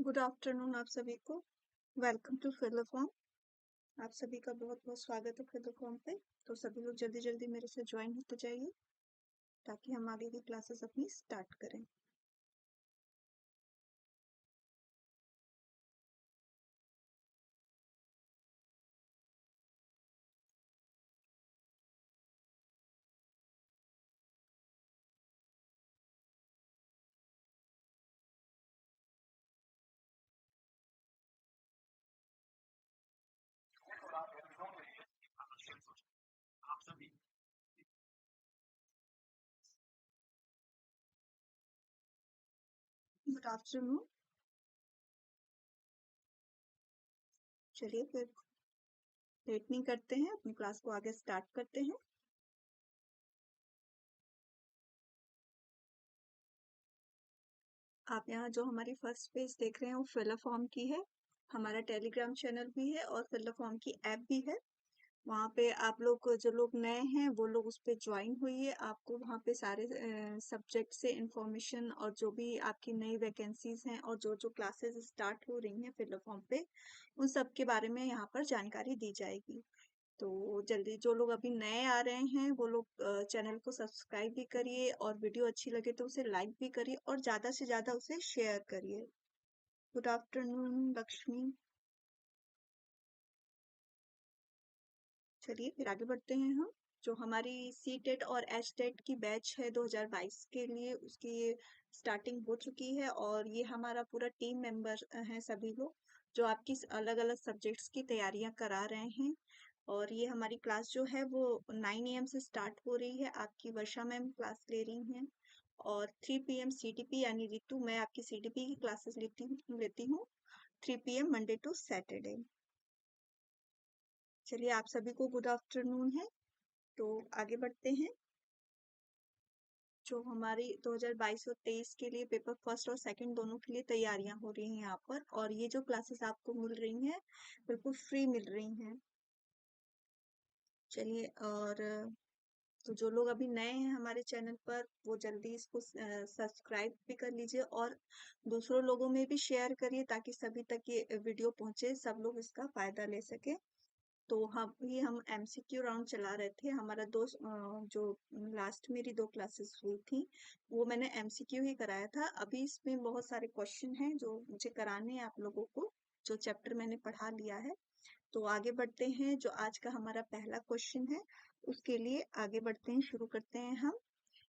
Good afternoon आप सभी को। Welcome to fill form. आप सभी का बहुत बहुत स्वागत है फिल फॉर्म पे। तो सभी लोग जल्दी जल्दी मेरे से ज्वाइन होते जाइए ताकि हम आगे की क्लासेस अपनी स्टार्ट करें। Good afternoon. चलिए फिर लेट नहीं करते हैं, अपनी क्लास को आगे स्टार्ट करते हैं। आप यहाँ जो हमारी फर्स्ट पेज देख रहे हैं वो फिल फॉर्म की है। हमारा टेलीग्राम चैनल भी है और फिल फॉर्म की ऐप भी है। वहाँ पे आप लोग जो लोग नए हैं वो लोग उस पे ज्वाइन हुई। आपको वहाँ पे सारे सब्जेक्ट से इंफॉर्मेशन और जो भी आपकी नई वैकेंसीज हैं और जो जो क्लासेस स्टार्ट हो रही हैं फिल फॉर्म पे, उन सब के बारे में यहाँ पर जानकारी दी जाएगी। तो जल्दी जो लोग अभी नए आ रहे हैं वो लोग चैनल को सब्सक्राइब भी करिए और वीडियो अच्छी लगे तो उसे लाइक भी करिए और ज़्यादा से ज़्यादा उसे शेयर करिए। Good afternoon Lakshmi. चलिए फिर आगे बढ़ते हैं हम। जो हमारी सी टेट और एच टेट की बैच है 2022 के लिए, उसकी स्टार्टिंग हो चुकी है और ये हमारा पूरा टीम मेंबर हैं सभी लोग जो आपकी अलग अलग सब्जेक्ट्स की तैयारियां करा रहे हैं। और ये हमारी क्लास जो है वो 9 AM से स्टार्ट हो रही है। आपकी वर्षा मैम क्लास ले रही हैं और 3 PM CTP यानी रितु, मैं आपकी CTP की क्लासेस लेती हूँ 3 PM मंडे टू सैटरडे। चलिए आप सभी को गुड आफ्टरनून है। तो आगे बढ़ते हैं। जो हमारी 2022 और 23 के लिए पेपर फर्स्ट और सेकंड दोनों के लिए तैयारियां हो रही हैं यहाँ पर, और ये जो क्लासेस आपको मिल रही हैं बिल्कुल फ्री मिल रही हैं। चलिए, और तो जो लोग अभी नए हैं हमारे चैनल पर वो जल्दी इसको सब्सक्राइब भी कर लीजिए और दूसरों लोगों में भी शेयर करिए ताकि सभी तक ये वीडियो पहुंचे, सब लोग इसका फायदा ले सके। तो हम एमसीक्यू राउंड चला रहे थे। हमारा जो लास्ट मेरी 2 क्लासेस हुई थी वो मैंने एमसीक्यू ही कराया था। अभी इसमें बहुत सारे क्वेश्चन हैं जो मुझे कराने हैं आप लोगों को, जो चैप्टर मैंने पढ़ा लिया है। तो आगे बढ़ते हैं। जो आज का हमारा पहला क्वेश्चन है उसके लिए आगे बढ़ते हैं, शुरू करते हैं हम।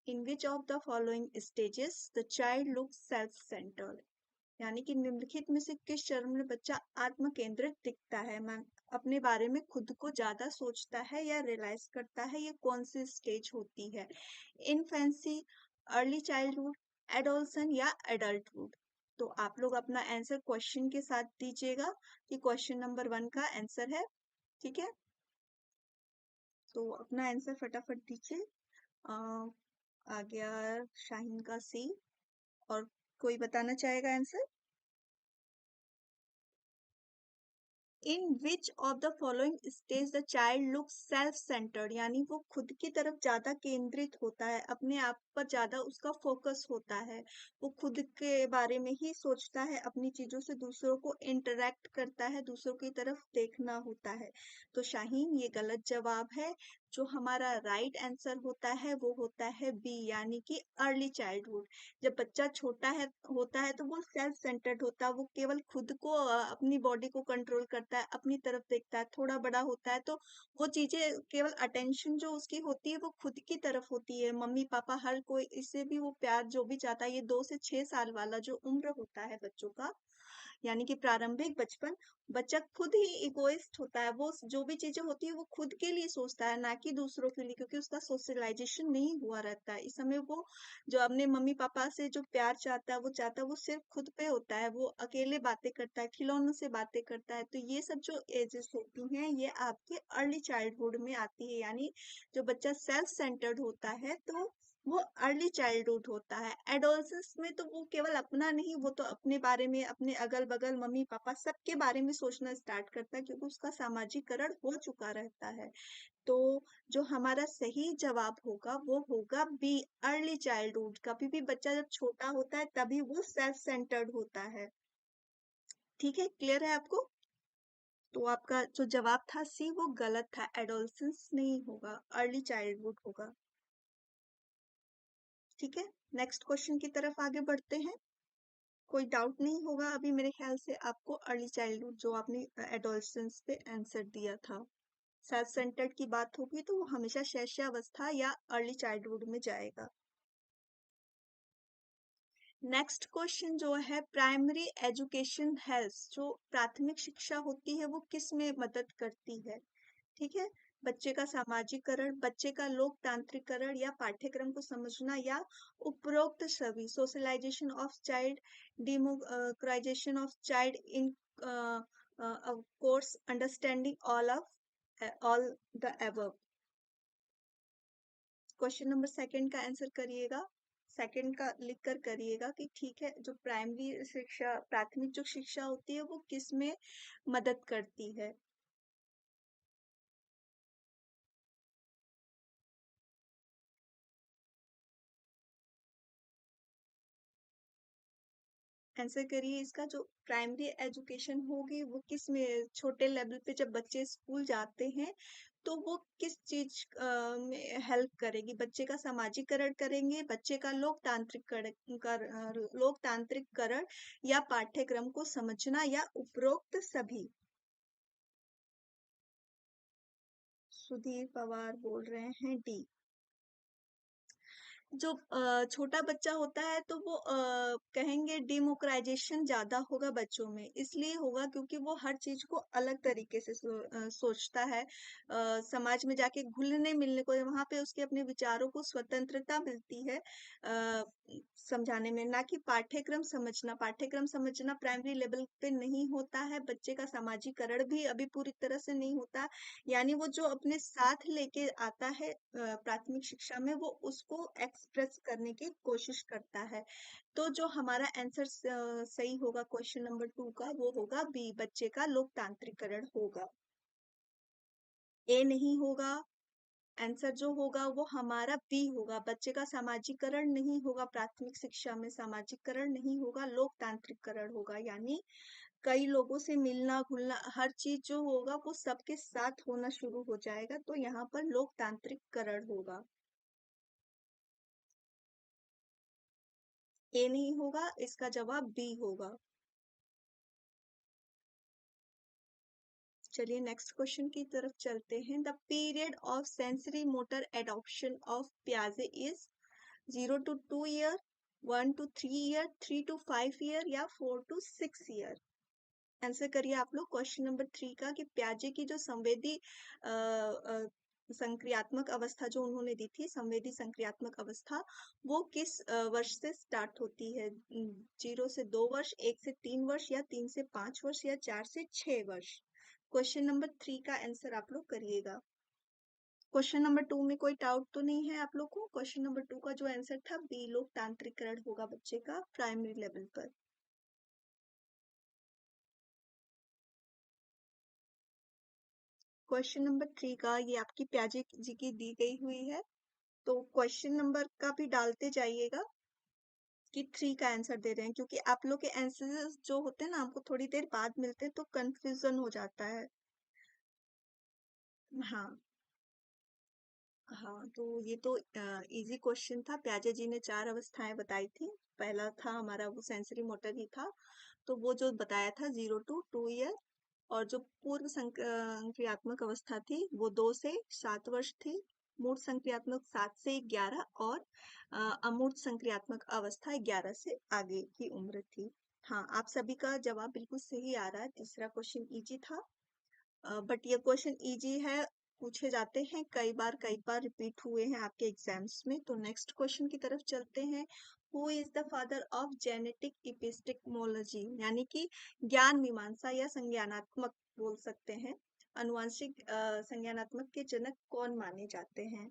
In which of the following stages the child looks self centred, यानी कि निम्नलिखित में से किस चरण में बच्चा आत्म केंद्रित दिखता है, मैं अपने बारे में खुद को ज्यादा सोचता है या रियलाइज करता है, ये कौन सी स्टेज होती है? इनफेंसी, अर्ली चाइल्डहुड, एडोलसन या एडल्टहुड? तो आप लोग अपना आंसर क्वेश्चन के साथ दीजिएगा कि क्वेश्चन नंबर 1 का आंसर है। ठीक है, तो अपना आंसर फटाफट दीजिए। आ, आ गया शाहीन का सी। और कोई बताना चाहेगा answer? In which of the following stage the child look self centred, यानी वो खुद की तरफ ज्यादा केंद्रित होता है, अपने आप पर ज्यादा उसका फोकस होता है, वो खुद के बारे में ही सोचता है, अपनी चीजों से दूसरों को इंटरेक्ट करता है, दूसरों की तरफ देखना होता है। तो शाहीन ये गलत जवाब है। जो हमारा राइट आंसर होता है वो होता है बी, यानी कि अर्ली चाइल्डहुड। जब बच्चा छोटा है होता है तो वो सेल्फ सेंटर्ड होता है, वो केवल खुद को अपनी बॉडी को कंट्रोल करता है, अपनी तरफ देखता है। थोड़ा बड़ा होता है तो वो चीजें केवल अटेंशन जो उसकी होती है वो खुद की तरफ होती है, मम्मी पापा हर कोई इससे भी वो प्यार जो भी चाहता है। ये 2 से 6 साल वाला जो उम्र होता है बच्चों का, यानी कि प्रारंभिक बचपन, बच्चा खुद ही इगोइस्ट होता है। वो जो भी चीजें होती है वो खुद के लिए सोचता है, ना कि दूसरों के लिए, क्योंकि उसका सोशलाइजेशन नहीं हुआ रहता है इस समय। वो जो अपने मम्मी पापा से जो प्यार चाहता है वो सिर्फ खुद पे होता है। वो अकेले बातें करता है, खिलौनों से बातें करता है। तो ये सब जो एजेस होती हैं ये आपके अर्ली चाइल्डहुड में आती है, यानी जो बच्चा सेल्फ सेंटर्ड होता है तो वो अर्ली चाइल्डहुड होता है। एडोलसेंस में तो वो केवल अपना नहीं, वो तो अपने बारे में, अपने अगल बगल मम्मी पापा सबके बारे में सोचना स्टार्ट करता है, क्योंकि उसका सामाजिकरण हो चुका रहता है। तो जो हमारा सही जवाब होगा वो होगा बी, अर्ली चाइल्डहुड। कभी भी बच्चा जब छोटा होता है तभी वो सेल्फ सेंटर्ड होता है। ठीक है, क्लियर है आपको? तो आपका जो जवाब था सी वो गलत था, एडोलसेंस नहीं होगा, अर्ली चाइल्डहुड होगा। ठीक है, नेक्स्ट क्वेश्चन की तरफ आगे बढ़ते हैं। कोई डाउट नहीं होगा अभी मेरे ख्याल से आपको अर्ली चाइल्डहुड जो आपने एडोलसेंस पे आंसर दिया था। सेल्फ सेंटर्ड की बात होगी तो वो हमेशा शैशवावस्था या अर्ली चाइल्डहुड में जाएगा। नेक्स्ट क्वेश्चन जो है, प्राइमरी एजुकेशन हेल्थ, जो प्राथमिक शिक्षा होती है वो किस में मदद करती है? ठीक है, बच्चे का सामाजिकरण, बच्चे का लोकतांत्रिकरण या पाठ्यक्रम को समझना या उपरोक्त सभी, socialization of child, democratization of child in course, understanding all the above. Question number second का आंसर करिएगा, सेकंड का लिख कर करिएगा कि ठीक है, जो प्राइमरी शिक्षा, प्राथमिक जो शिक्षा होती है वो किस में मदद करती है? आंसर करिए इसका। जो प्राइमरी एजुकेशन होगी वो किस में, छोटे लेवल पे जब बच्चे स्कूल जाते हैं तो वो किस चीज में हेल्प करेगी? बच्चे का सामाजिकरण करेंगे, बच्चे का लोकतांत्रिककरण या पाठ्यक्रम को समझना या उपरोक्त सभी। सुधीर पवार बोल रहे हैं डी। जो छोटा बच्चा होता है तो वो कहेंगे डेमोक्राइजेशन ज्यादा होगा बच्चों में, इसलिए होगा क्योंकि वो हर चीज को अलग तरीके से सोचता है। समाज में जाके घुलने मिलने को, वहां पे उसके अपने विचारों को स्वतंत्रता मिलती है समझाने में, ना कि पाठ्यक्रम समझना प्राइमरी लेवल पे नहीं होता है। बच्चे का सामाजिकरण भी अभी पूरी तरह से नहीं होता, यानी वो जो अपने साथ लेके आता है प्राथमिक शिक्षा में वो उसको एक्सप्रेस करने की कोशिश करता है। तो जो हमारा आंसर सही होगा क्वेश्चन नंबर 2 का, वो होगा बी, बच्चे का लोकतांत्रिकरण होगा। ए नहीं होगा, आंसर जो होगा वो हमारा बी होगा, बच्चे का सामाजिकरण नहीं होगा, प्राथमिक शिक्षा में सामाजिकरण नहीं होगा, लोकतांत्रिकरण होगा, यानी कई लोगों से मिलना घुलना, हर चीज जो होगा वो सबके साथ होना शुरू हो जाएगा, तो यहाँ पर लोकतांत्रिकरण होगा। ए नहीं होगा, इसका जवाब बी होगा। चलिए नेक्स्ट क्वेश्चन की तरफ चलते हैं। The period of sensory motor adoption of प्याजे is 0 to 2 year, 1 to 3 year, 3 to 5 year या 4 to 6 year? आंसर करिए आप लोग क्वेश्चन नंबर 3 का, कि प्याजे की जो संवेदी संक्रियात्मक अवस्था जो उन्होंने दी थी, संवेदी संक्रियात्मक अवस्था, वो किस वर्ष से स्टार्ट होती है? 0 से 2 वर्ष, 1 से 3 वर्ष या 3 से 5 वर्ष या 4 से 6 वर्ष? क्वेश्चन नंबर 3 का आंसर आप लोग करिएगा। क्वेश्चन नंबर 2 में कोई डाउट तो नहीं है आप लोग को? क्वेश्चन नंबर 2 का जो आंसर था बी, लोकतांत्रिकरण होगा बच्चे का प्राइमरी लेवल पर। क्वेश्चन नंबर 3 का, ये आपकी प्याजे जी की दी गई हुई है, तो क्वेश्चन नंबर का भी डालते जाइएगा कि 3 का आंसर दे रहे हैं, क्योंकि आप लोग के आंसर्स जो होते हैं ना हमको थोड़ी देर बाद मिलते हैं तो कंफ्यूजन हो जाता है। हाँ हाँ, तो ये तो इजी क्वेश्चन था। प्याजे जी ने 4 अवस्थाएं बताई थी, पहला था हमारा वो सेंसरी मोटर ही था, तो वो जो बताया था 0 to 2 year, और जो पूर्व संक्रियात्मक अवस्था थी वो 2 से 7 वर्ष थी, मूर्त संक्रियात्मक 7 से 11, और अमूर्त संक्रियात्मक अवस्था 11 से आगे की उम्र थी। हाँ, आप सभी का जवाब बिल्कुल सही आ रहा है, तीसरा क्वेश्चन इजी था। बट ये क्वेश्चन इजी है, पूछे जाते हैं कई बार रिपीट हुए हैं आपके एग्जाम्स में। तो नेक्स्ट क्वेश्चन की तरफ चलते हैं। Who is the father of genetic epistemology, यानी कि ज्ञान मीमांसा या संज्ञानात्मक बोल सकते हैं, अनुवांशिक संज्ञानात्मक के जनक कौन माने जाते हैं?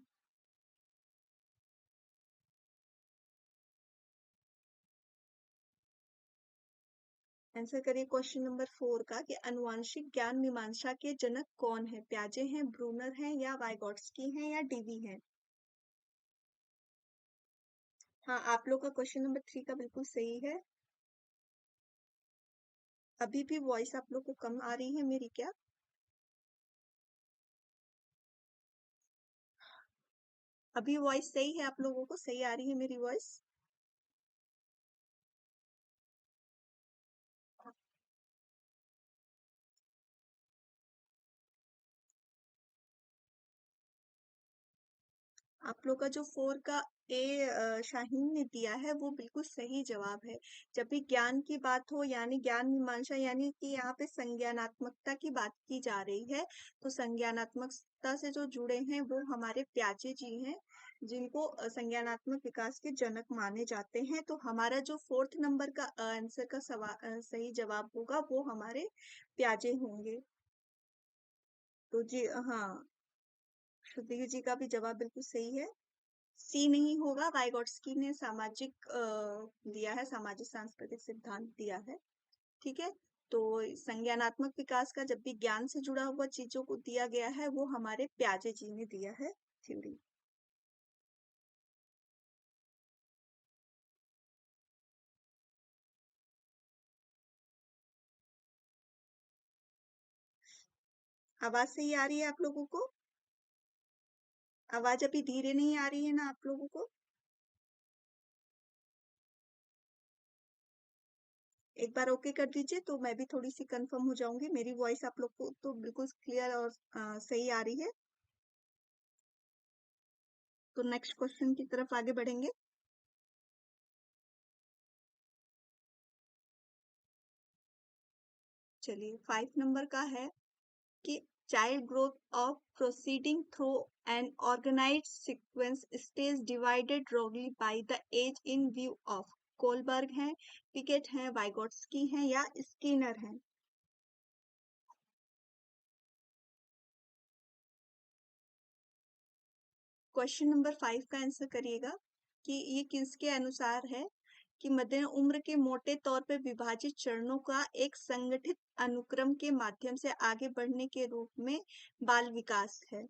आंसर करिए क्वेश्चन नंबर 4 का, कि अनुवांशिक ज्ञान मीमांसा के जनक कौन है? प्याजे हैं, ब्रूनर हैं या वाइगॉट्स्की हैं या डीवी हैं? हाँ, आप लोग का क्वेश्चन नंबर 3 का बिल्कुल सही है। अभी भी वॉइस आप लोग को कम आ रही है मेरी क्या? अभी वॉइस सही है, आप लोगों को सही आ रही है मेरी वॉइस? आप लोग का जो फोर का शाहीन ने दिया है वो बिल्कुल सही जवाब है। जब भी ज्ञान की बात हो यानी ज्ञान मीमांसा यानी कि यहाँ पे संज्ञानात्मकता की बात की जा रही है, तो संज्ञानात्मकता से जो जुड़े हैं वो हमारे प्याजे जी हैं, जिनको संज्ञानात्मक विकास के जनक माने जाते हैं। तो हमारा जो फोर्थ नंबर का आंसर का सही जवाब होगा वो हमारे प्याजे होंगे। तो जी हाँ, सुधीर जी का भी जवाब बिल्कुल सही है। सी नहीं होगा, वाइगोट्स्की ने सामाजिक दिया है, सामाजिक सांस्कृतिक सिद्धांत दिया है। ठीक है। तो संज्ञानात्मक विकास का जब भी ज्ञान से जुड़ा हुआ चीजों को दिया गया है वो हमारे प्याजे जी ने दिया है थ्योरी। आवाज सही आ रही है आप लोगों को? आवाज अभी धीरे नहीं आ रही है ना आप लोगों को? एक बार ओके कर दीजिए तो मैं भी थोड़ी सी कंफर्म हो जाऊंगी। मेरी वॉइस आप लोग को तो बिल्कुल क्लियर और सही आ रही है। तो नेक्स्ट क्वेश्चन की तरफ आगे बढ़ेंगे। चलिए 5 नंबर का है कि child growth of proceeding through an organized sequence stage divided wrongly by the age in view of Kohlberg है, पिकेट है, वाइगोट्स्की है या स्किनर है? क्वेश्चन नंबर 5 का आंसर करिएगा कि ये किसके अनुसार है कि मध्य उम्र के मोटे तौर पर विभाजित चरणों का एक संगठित अनुक्रम के माध्यम से आगे बढ़ने के रूप में बाल विकास है।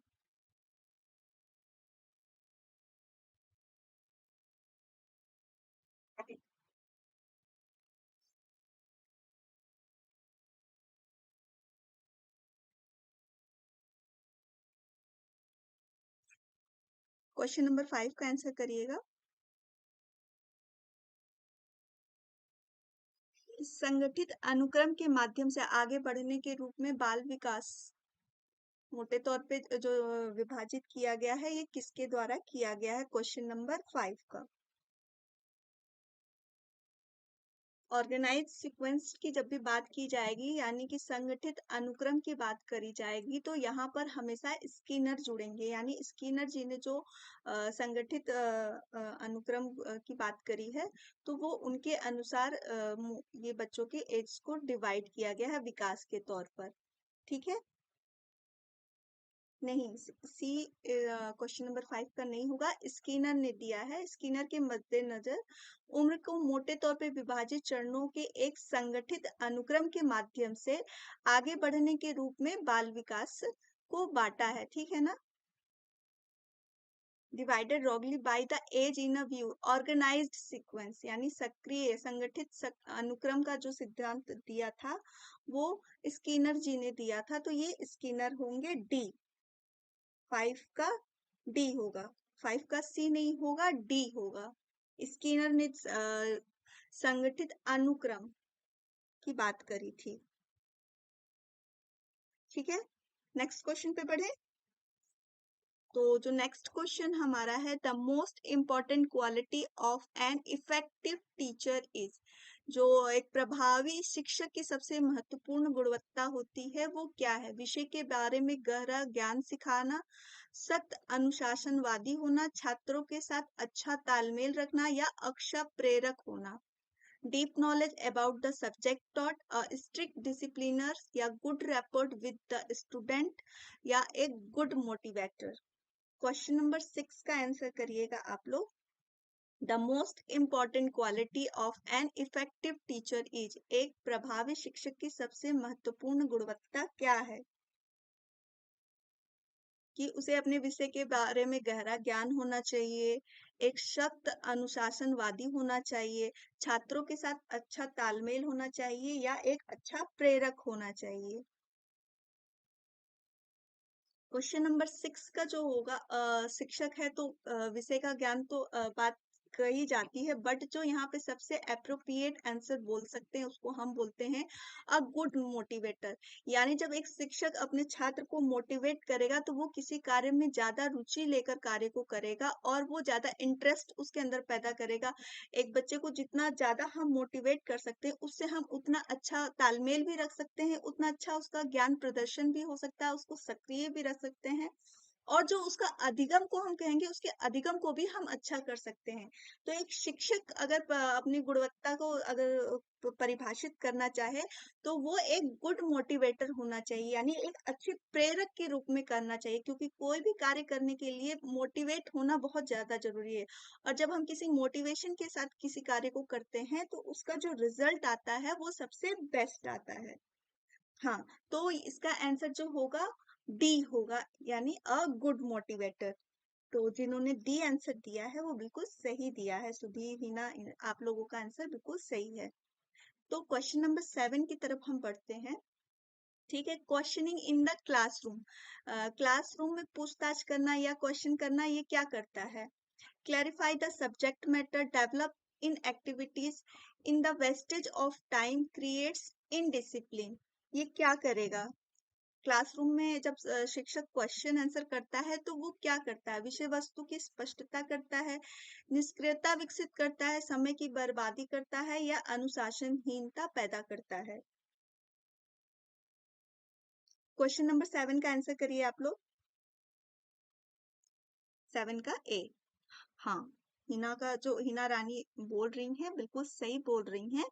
क्वेश्चन नंबर 5 का आंसर करिएगा। संगठित अनुक्रम के माध्यम से आगे बढ़ने के रूप में बाल विकास मोटे तौर पे जो विभाजित किया गया है ये किसके द्वारा किया गया है? क्वेश्चन नंबर 5 का। ऑर्गेनाइज सीक्वेंस की जब भी बात की जाएगी यानी कि संगठित अनुक्रम की बात करी जाएगी तो यहाँ पर हमेशा स्किनर जुड़ेंगे, यानी स्किनर जी ने जो संगठित अनुक्रम की बात करी है तो वो उनके अनुसार ये बच्चों के एज को डिवाइड किया गया है विकास के तौर पर। ठीक है। नहीं, सी क्वेश्चन नंबर 5 का नहीं होगा। स्किनर ने दिया है, स्किनर के मद्देनजर उम्र को मोटे तौर पे विभाजित चरणों के एक संगठित अनुक्रम के माध्यम से आगे बढ़ने के रूप में बाल विकास को बांटा है। ठीक है ना? डिवाइडेड रॉगली by the age in a view organized sequence यानी सक्रिय संगठित अनुक्रम का जो सिद्धांत दिया था वो स्किनर जी ने दिया था। तो ये स्किनर होंगे डी। 5 का डी होगा। 5 का सी नहीं होगा, डी होगा। स्किनर ने संगठित अनुक्रम की बात करी थी। ठीक है। नेक्स्ट क्वेश्चन पे बढ़े। तो जो नेक्स्ट क्वेश्चन हमारा है, the most important quality of an effective teacher is, जो एक प्रभावी शिक्षक की सबसे महत्वपूर्ण गुणवत्ता होती है वो क्या है? विषय के बारे में गहरा ज्ञान सिखाना, सख्त अनुशासनवादी होना, छात्रों के साथ अच्छा तालमेल रखना या अक्षर प्रेरक होना। Deep knowledge about the subject taught, a strict disciplinarian या good rapport with the student या एक गुड मोटिवेटर। क्वेश्चन नंबर 6 का आंसर करिएगा आप लोग। The most important quality of an effective teacher is, एक प्रभावी शिक्षक की सबसे महत्वपूर्ण गुणवत्ता क्या है? कि उसे अपने विषय के बारे में गहरा ज्ञान होना चाहिए, एक सख्त अनुशासनवादी होना चाहिए, छात्रों के साथ अच्छा तालमेल होना चाहिए या एक अच्छा प्रेरक होना चाहिए? क्वेश्चन नंबर 6 का जो होगा, शिक्षक है तो विषय का ज्ञान तो बात कही जाती है, बट जो यहाँ पे सबसे अप्रोप्रिएट आंसर बोल सकते हैं उसको हम बोलते हैं अ गुड मोटिवेटर। यानी जब एक शिक्षक अपने छात्र को मोटिवेट करेगा तो वो किसी कार्य में ज्यादा रुचि लेकर कार्य को करेगा और वो ज्यादा इंटरेस्ट उसके अंदर पैदा करेगा। एक बच्चे को जितना ज्यादा हम मोटिवेट कर सकते हैं उससे हम उतना अच्छा तालमेल भी रख सकते हैं, उतना अच्छा उसका ज्ञान प्रदर्शन भी हो सकता है, उसको सक्रिय भी रख सकते हैं और जो उसका अधिगम को हम कहेंगे उसके अधिगम को भी हम अच्छा कर सकते हैं। तो एक शिक्षक अगर अपनी गुणवत्ता को अगर परिभाषित करना चाहे तो वो एक गुड मोटिवेटर होना चाहिए, यानी एक अच्छे प्रेरक के रूप में करना चाहिए, क्योंकि कोई भी कार्य करने के लिए मोटिवेट होना बहुत ज्यादा जरूरी है। और जब हम किसी मोटिवेशन के साथ किसी कार्य को करते हैं तो उसका जो रिजल्ट आता है वो सबसे बेस्ट आता है। हाँ, तो इसका आंसर जो होगा डी होगा, यानी अ गुड मोटिवेटर। तो जिन्होंने डी आंसर दिया है वो बिल्कुल सही दिया है, सुधीर, हिना, आप लोगों का आंसर बिल्कुल सही है। तो क्वेश्चन नंबर 7 की तरफ हम बढ़ते हैं। ठीक है, questioning in the classroom. Classroom में पूछताछ करना या क्वेश्चन करना ये क्या करता है? Clarify the subject matter, develop in activities, in the wastage of time, creates in discipline. ये क्या करेगा? क्लासरूम में जब शिक्षक क्वेश्चन आंसर करता है तो वो क्या करता है? विषय वस्तु की स्पष्टता करता है, निष्क्रियता विकसित करता है, समय की बर्बादी करता है या अनुशासनहीनता पैदा करता है? क्वेश्चन नंबर 7 का आंसर करिए आप लोग। 7 का ए। हाँ, हिना का जो हिना रानी बोल रही हैं बिल्कुल सही बोल रही हैं,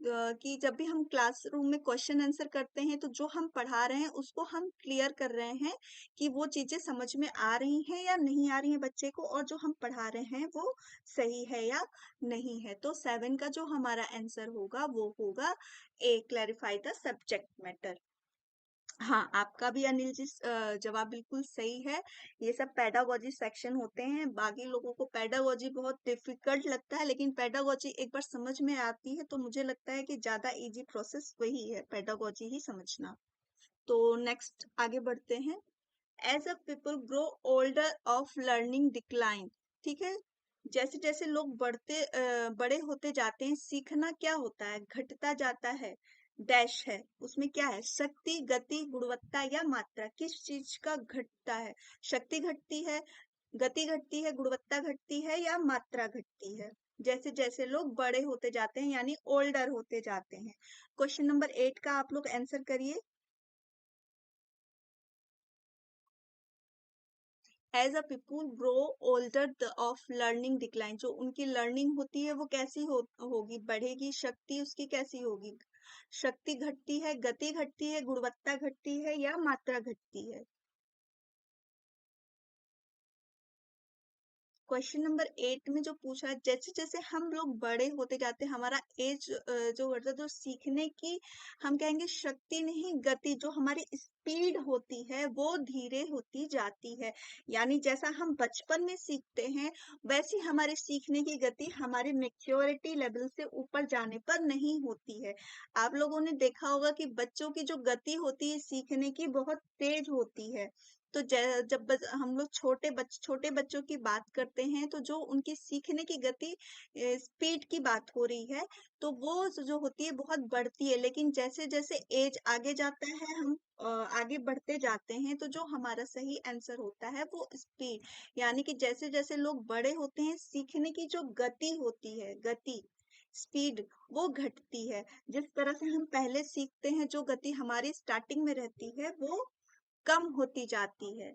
कि जब भी हम क्लासरूम में क्वेश्चन आंसर करते हैं तो जो हम पढ़ा रहे हैं उसको हम क्लियर कर रहे हैं कि वो चीजें समझ में आ रही हैं या नहीं आ रही हैं बच्चे को, और जो हम पढ़ा रहे हैं वो सही है या नहीं है। तो 7 का जो हमारा आंसर होगा वो होगा ए, क्लैरिफाई द सब्जेक्ट मैटर। हाँ, आपका भी अनिल जी जवाब बिल्कुल सही है। ये सब पेडागोजी सेक्शन होते हैं, बाकी लोगों को पेडागोजी बहुत डिफिकल्ट लगता है, लेकिन पेडागोजी एक बार समझ में आती है तो मुझे लगता है कि ज्यादा इजी प्रोसेस वही है, पेडागोजी ही समझना। तो नेक्स्ट आगे बढ़ते हैं। As a people grow older of learning decline. ठीक है, जैसे जैसे लोग बड़े होते जाते हैं, सीखना क्या होता है? घटता जाता है। डैश है, उसमें क्या है? शक्ति, गति, गुणवत्ता या मात्रा, किस चीज का घटता है? शक्ति घटती है, गति घटती है, गुणवत्ता घटती है या मात्रा घटती है? जैसे जैसे लोग बड़े होते जाते हैं यानी ओल्डर होते जाते हैं। क्वेश्चन नंबर 8 का आप लोग आंसर करिए। As a people grow older the of learning decline, जो उनकी लर्निंग होती है वो कैसी होगी? बढ़ेगी। शक्ति उसकी कैसी होगी? शक्ति घटती है, गति घटती है, गुणवत्ता घटती है या मात्रा घटती है? क्वेश्चन नंबर 8 में जो पूछा है, जैसे जैसे हम लोग बड़े होते जाते हैं हमारा एज जो बढ़ता है, जो सीखने की हम कहेंगे शक्ति नहीं, गति, जो हमारी स्पीड होती है वो धीरे होती जाती है। यानी जैसा हम बचपन में सीखते हैं वैसी हमारे सीखने की गति हमारे मेच्योरिटी लेवल से ऊपर जाने पर नहीं होती है। आप लोगों ने देखा होगा कि बच्चों की जो गति होती है सीखने की बहुत तेज होती है। तो जब हम लोग छोटे बच्चों की बात करते हैं तो जो उनकी सीखने की गति, स्पीड की बात हो रही है, तो वो जो होती है बहुत बढ़ती है। लेकिन जैसे जैसे एज आगे जाता है, हम आगे बढ़ते जाते हैं, तो जो हमारा सही आंसर होता है वो स्पीड, यानी कि जैसे जैसे लोग बड़े होते हैं सीखने की जो गति होती है, गति, स्पीड, वो घटती है। जिस तरह से हम पहले सीखते हैं जो गति हमारी स्टार्टिंग में रहती है वो कम होती जाती है।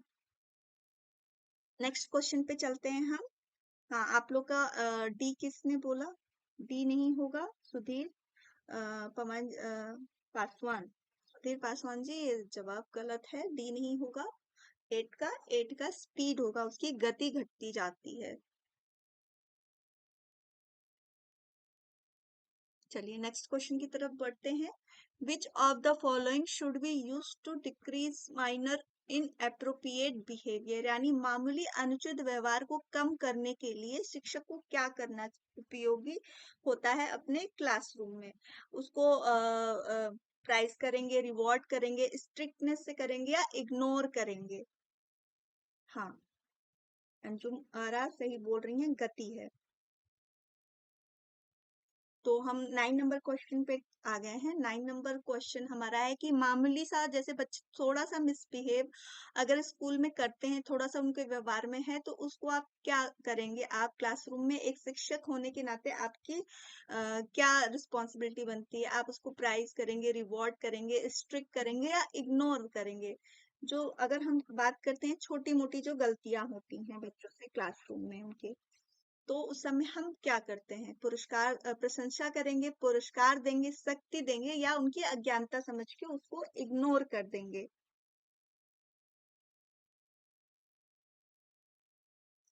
नेक्स्ट क्वेश्चन पे चलते हैं हम। हाँ, आप लोग का डी किसने बोला? डी नहीं होगा, सुधीर पवन पासवान। सुधीर पासवान जी, ये जवाब गलत है, डी नहीं होगा। एट का स्पीड होगा, उसकी गति घटती जाती है। चलिए नेक्स्ट क्वेश्चन की तरफ बढ़ते हैं। Which of the following should be use to decrease minor inappropriate behaviour यानी मामूली अनुचित व्यवहार को कम करने के लिए शिक्षक को क्या करना उपयोगी होता है अपने क्लासरूम में। उसको प्राइज करेंगे, रिवॉर्ड करेंगे, स्ट्रिक्टनेस से करेंगे या इग्नोर करेंगे। हाँ, अंजुम आरा सही बोल रही हैं, गति है। तो हम 9 नंबर क्वेश्चन पे आ गए हैं। 9 नंबर क्वेश्चन हमारा है कि मामूली सा जैसे बच्चे थोड़ा सा मिसबिहेव अगर स्कूल में करते हैं, थोड़ा सा उनके व्यवहार में है, तो उसको आप क्या करेंगे। आप क्लासरूम में एक शिक्षक होने के नाते आपकी क्या रिस्पॉन्सिबिलिटी बनती है। आप उसको प्राइज करेंगे, रिवॉर्ड करेंगे, स्ट्रिक्ट करेंगे या इग्नोर करेंगे। जो अगर हम बात करते हैं छोटी मोटी जो गलतियां होती हैं बच्चों से क्लासरूम में उनके, तो उस समय हम क्या करते हैं। पुरस्कार प्रशंसा करेंगे, पुरस्कार देंगे, शक्ति देंगे या उनकी अज्ञानता समझ के उसको इग्नोर कर देंगे।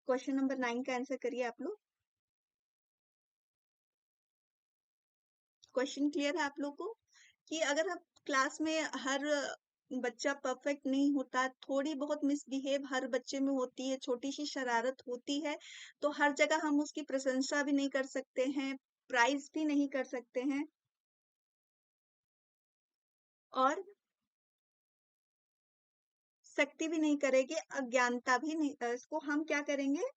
क्वेश्चन नंबर 9 का आंसर करिए आप लोग। क्वेश्चन क्लियर है आप लोग को कि अगर हम क्लास में हर बच्चा परफेक्ट नहीं होता, थोड़ी बहुत मिसबिहेव हर बच्चे में होती है, छोटी सी शरारत होती है, तो हर जगह हम उसकी प्रशंसा भी नहीं कर सकते हैं, प्राइज भी नहीं कर सकते हैं और सख्ती भी नहीं करेंगे, अज्ञानता भी नहीं, इसको हम क्या करेंगे,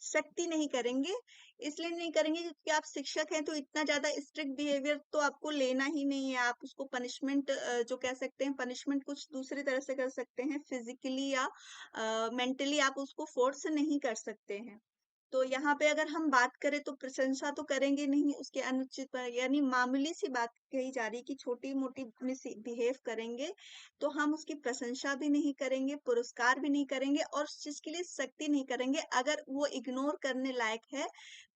सख्ती नहीं करेंगे। इसलिए नहीं करेंगे क्योंकि आप शिक्षक हैं, तो इतना ज्यादा स्ट्रिक्ट बिहेवियर तो आपको लेना ही नहीं है। आप उसको पनिशमेंट जो कह सकते हैं, पनिशमेंट कुछ दूसरी तरह से कर सकते हैं, फिजिकली या मेंटली आप उसको फोर्स नहीं कर सकते हैं। तो यहाँ पे अगर हम बात करें तो प्रशंसा तो करेंगे नहीं, उसके अनुचित यानी मामूली सी बात कही जा रही है कि छोटी मोटी मिस बिहेव करेंगे, तो हम उसकी प्रशंसा भी नहीं करेंगे, पुरस्कार भी नहीं करेंगे और उस चीज के लिए सख्ती नहीं करेंगे। अगर वो इग्नोर करने लायक है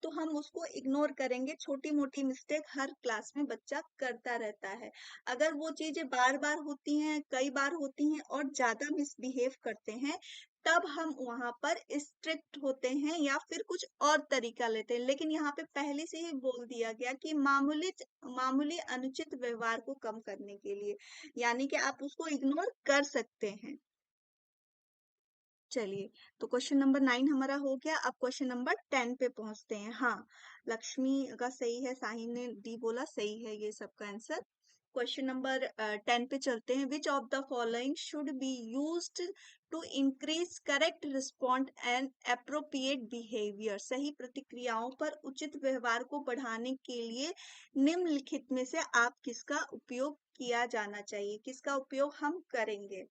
तो हम उसको इग्नोर करेंगे। छोटी मोटी मिस्टेक हर क्लास में बच्चा करता रहता है। अगर वो चीजें बार बार होती हैं, कई बार होती हैं और ज्यादा मिसबिहेव करते हैं, तब हम वहां पर स्ट्रिक्ट होते हैं या फिर कुछ और तरीका लेते हैं। लेकिन यहाँ पे पहले से ही बोल दिया गया कि मामूली अनुचित व्यवहार को कम करने के लिए, यानी कि आप उसको इग्नोर कर सकते हैं। चलिए, तो क्वेश्चन नंबर 9 हमारा हो गया। अब क्वेश्चन नंबर 10 पे पहुंचते हैं। हाँ, लक्ष्मी का सही है, साहिन ने डी बोला, सही है ये सबका आंसर। क्वेश्चन नंबर 10 पे चलते हैं। Which of the following should be used to increase correct respond and appropriate behaviour. सही प्रतिक्रियाओं पर उचित व्यवहार को बढ़ाने के लिए निम्नलिखित में से आप किसका उपयोग किया जाना चाहिए, किसका उपयोग हम करेंगे।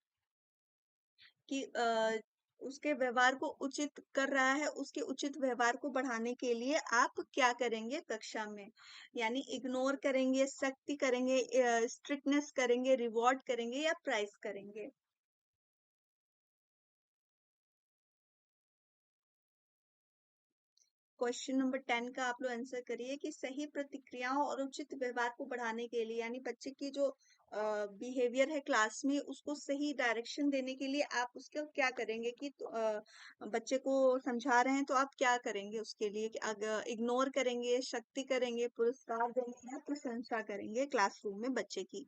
कि उसके व्यवहार को उचित कर रहा है, उसके उचित व्यवहार को बढ़ाने के लिए आप क्या करेंगे कक्षा में। यानी इग्नोर करेंगे, सख्ती करेंगे, स्ट्रिक्टनेस करेंगे, रिवॉर्ड करेंगे या प्राइज करेंगे। क्वेश्चन नंबर 10 का आप लोग आंसर करिए कि सही प्रतिक्रियाओं और उचित व्यवहार को बढ़ाने के लिए, यानी बच्चे की जो बिहेवियर है क्लास में, उसको सही डायरेक्शन देने के लिए आप उसका क्या करेंगे कि बच्चे को समझा रहे हैं तो आप क्या करेंगे उसके लिए कि अगर इग्नोर करेंगे, शक्ति करेंगे, पुरस्कार देंगे या प्रशंसा करेंगे क्लासरूम में बच्चे की।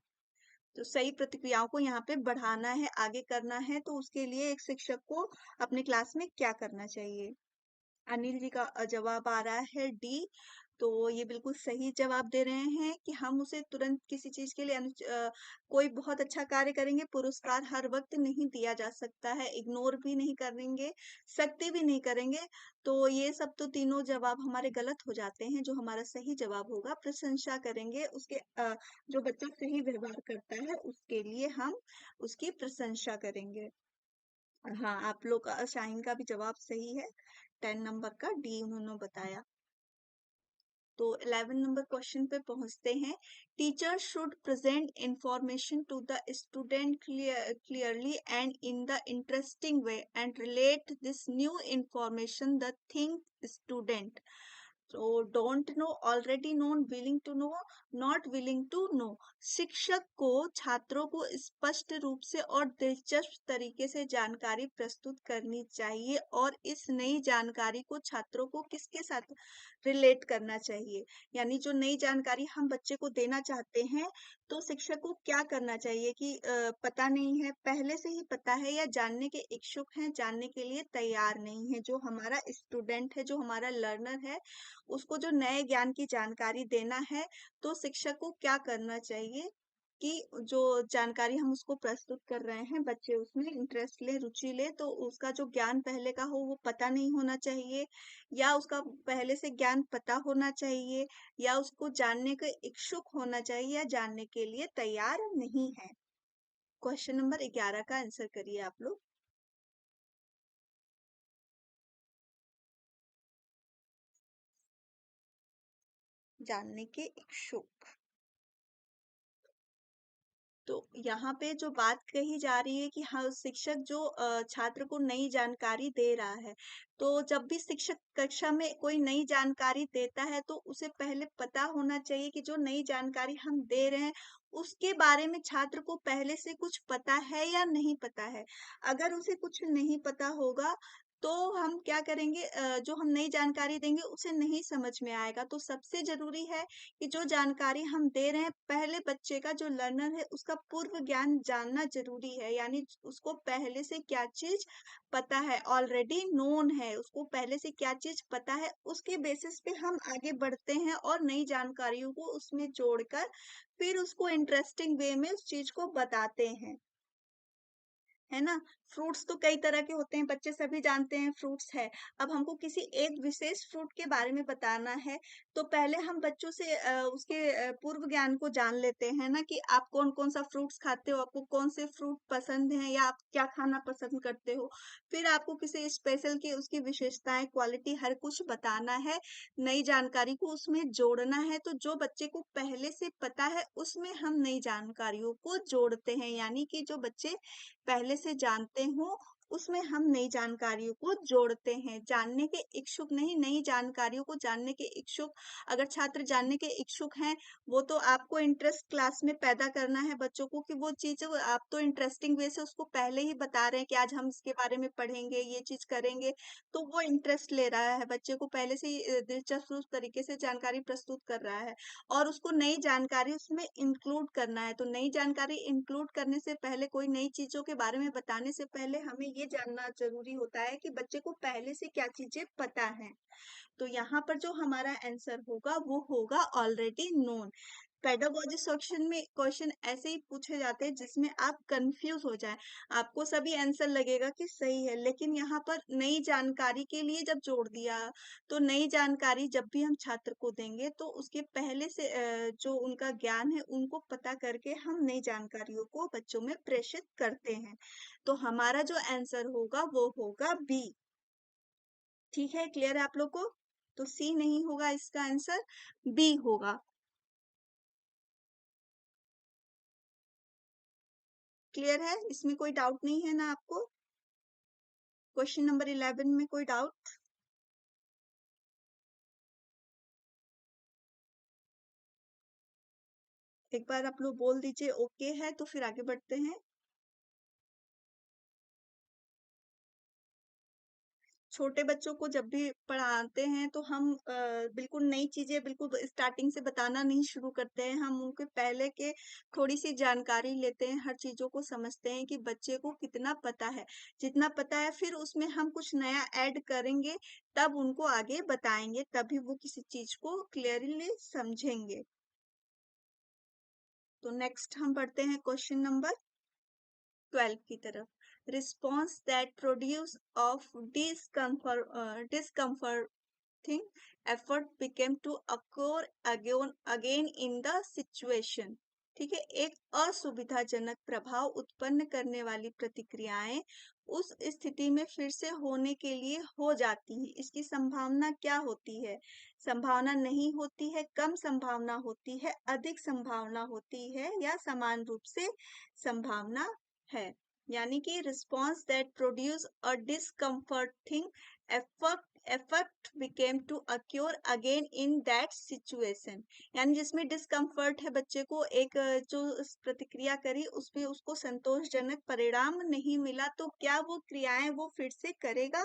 तो सही प्रतिक्रियाओं को यहाँ पे बढ़ाना है, आगे करना है, तो उसके लिए एक शिक्षक को अपने क्लास में क्या करना चाहिए। अनिल जी का जवाब आ रहा है डी। तो ये बिल्कुल सही जवाब दे रहे हैं कि हम उसे तुरंत किसी चीज के लिए कोई बहुत अच्छा कार्य करेंगे, पुरस्कार हर वक्त नहीं दिया जा सकता है, इग्नोर भी नहीं करेंगे, सख्ती भी नहीं करेंगे। तो ये सब तो तीनों जवाब हमारे गलत हो जाते हैं। जो हमारा सही जवाब होगा, प्रशंसा करेंगे उसके, जो बच्चा सही व्यवहार करता है उसके लिए हम उसकी प्रशंसा करेंगे। हाँ, आप लोग का शाहीन का भी जवाब सही है। 10 नंबर का डी उन्होंने बताया। तो 11 नंबर क्वेश्चन पे पहुंचते हैं। Teacher should present information to the student clearly and in the interesting way and relate this new information the thing student. तो don't know, already known, willing to know, not willing to know. शिक्षक को छात्रों को स्पष्ट रूप से और दिलचस्प तरीके से जानकारी प्रस्तुत करनी चाहिए और इस नई जानकारी को छात्रों को किसके साथ रिलेट करना चाहिए। यानी जो नई जानकारी हम बच्चे को देना चाहते हैं, तो शिक्षक को क्या करना चाहिए कि पता नहीं है, पहले से ही पता है, या जानने के इच्छुक हैं, जानने के लिए तैयार नहीं है। जो हमारा स्टूडेंट है, जो हमारा लर्नर है, उसको जो नए ज्ञान की जानकारी देना है, तो शिक्षक को क्या करना चाहिए कि जो जानकारी हम उसको प्रस्तुत कर रहे हैं, बच्चे उसमें इंटरेस्ट ले, रुचि ले, तो उसका जो ज्ञान पहले का हो वो पता नहीं होना चाहिए, या उसका पहले से ज्ञान पता होना चाहिए, या उसको जानने के इच्छुक होना चाहिए, या जानने के लिए तैयार नहीं है। क्वेश्चन नंबर 11 का आंसर करिए आप लोग। जानने के इच्छुक। तो यहाँ पे जो बात कही जा रही है कि हाँ, शिक्षक जो छात्र को नई जानकारी दे रहा है, तो जब भी शिक्षक कक्षा में कोई नई जानकारी देता है, तो उसे पहले पता होना चाहिए कि जो नई जानकारी हम दे रहे हैं, उसके बारे में छात्र को पहले से कुछ पता है या नहीं पता है। अगर उसे कुछ नहीं पता होगा, तो हम क्या करेंगे, जो हम नई जानकारी देंगे उसे नहीं समझ में आएगा। तो सबसे जरूरी है कि जो जानकारी हम दे रहे हैं, पहले बच्चे का जो लर्नर है उसका पूर्व ज्ञान जानना जरूरी है, यानी उसको पहले से क्या चीज पता है, ऑलरेडी नोन है, उसको पहले से क्या चीज पता है, उसके बेसिस पे हम आगे बढ़ते हैं और नई जानकारियों को उसमें जोड़कर फिर उसको इंटरेस्टिंग वे में उस चीज को बताते हैं। है ना? फ्रूट्स तो कई तरह के होते हैं, बच्चे सभी जानते हैं फ्रूट्स है। अब हमको किसी एक विशेष फ्रूट के बारे में बताना है, तो पहले हम बच्चों से उसके पूर्व ज्ञान को जान लेते हैं ना, कि आप कौन-कौन सा फ्रूट्स खाते हो, आपको कौन से फ्रूट पसंद हैं, या आप क्या खाना पसंद करते हो। फिर आपको किसी स्पेशल की उसकी विशेषताएँ, क्वालिटी हर कुछ बताना है, नई जानकारी को उसमें जोड़ना है। तो जो बच्चे को पहले से पता है, उसमें हम नई जानकारियों को जोड़ते हैं, यानी कि जो बच्चे पहले से जानते हो, उसमें हम नई जानकारियों को जोड़ते हैं। जानने के इच्छुक नहीं, नई जानकारियों को जानने के इच्छुक। अगर छात्र जानने के इच्छुक हैं, वो तो आपको इंटरेस्ट क्लास में पैदा करना है बच्चों को, कि वो चीज़ आप तो इंटरेस्टिंग वे से उसको पहले ही बता रहे हैं कि आज हम इसके बारे में पढ़ेंगे, ये चीज़ करेंगे, तो वो इंटरेस्ट ले रहा है, बच्चे को पहले से ही दिलचस्प उस तरीके से जानकारी प्रस्तुत कर रहा है, और उसको नई जानकारी उसमें इंक्लूड करना है। तो नई जानकारी इंक्लूड करने से पहले, कोई नई चीज़ों के बारे में बताने से पहले, हमें ये जानना ज़रूरी होता है कि बच्चे को पहले से क्या चीज़ें पता हैं। तो यहाँ पर जो हमारा आंसर होगा वो होगा ऑलरेडी नोन। पेडागोजी सेक्शन में क्वेश्चन ऐसे ही पूछे जाते हैं जिसमें आप कंफ्यूज हो जाए, आपको सभी आंसर लगेगा कि सही है, लेकिन यहाँ पर नई जानकारी के लिए जब जोड़ दिया, तो नई जानकारी जब भी हम छात्र को देंगे, तो उसके पहले से जो उनका ज्ञान है उनको पता करके हम नई जानकारियों को बच्चों में प्रेषित करते हैं। तो हमारा जो आंसर होगा वो होगा बी। ठीक है, क्लियर है आप लोग को? तो सी नहीं होगा इसका आंसर, बी होगा। क्लियर है, इसमें कोई डाउट नहीं है ना आपको? क्वेश्चन नंबर 11 में कोई डाउट? एक बार आप लोग बोल दीजिए ओके है, तो फिर आगे बढ़ते हैं। छोटे बच्चों को जब भी पढ़ाते हैं, तो हम बिल्कुल नई चीजें बिल्कुल स्टार्टिंग से बताना नहीं शुरू करते हैं, हम उनके पहले के थोड़ी सी जानकारी लेते हैं, हर चीजों को समझते हैं कि बच्चे को कितना पता है। जितना पता है, फिर उसमें हम कुछ नया ऐड करेंगे, तब उनको आगे बताएंगे, तभी वो किसी चीज को क्लियरली समझेंगे। तो नेक्स्ट हम बढ़ते हैं क्वेश्चन नंबर 12 की तरफ। Response that produce of discomfort thing effort became to occur again in the situation। ठीक है, एक असुविधाजनक प्रभाव उत्पन्न करने वाली प्रतिक्रियाएं उस स्थिति में फिर से होने के लिए हो जाती हैं। इसकी संभावना क्या होती है? संभावना नहीं होती है, कम संभावना होती है, अधिक संभावना होती है, या समान रूप से संभावना है। यानी कि response that produce a discomforting effect became to occur again in that situation। यानी जिसमें डिस्कम्फर्ट है, बच्चे को एक जो प्रतिक्रिया करी उसमें उसको संतोषजनक परिणाम नहीं मिला, तो क्या वो क्रियाएं वो फिर से करेगा?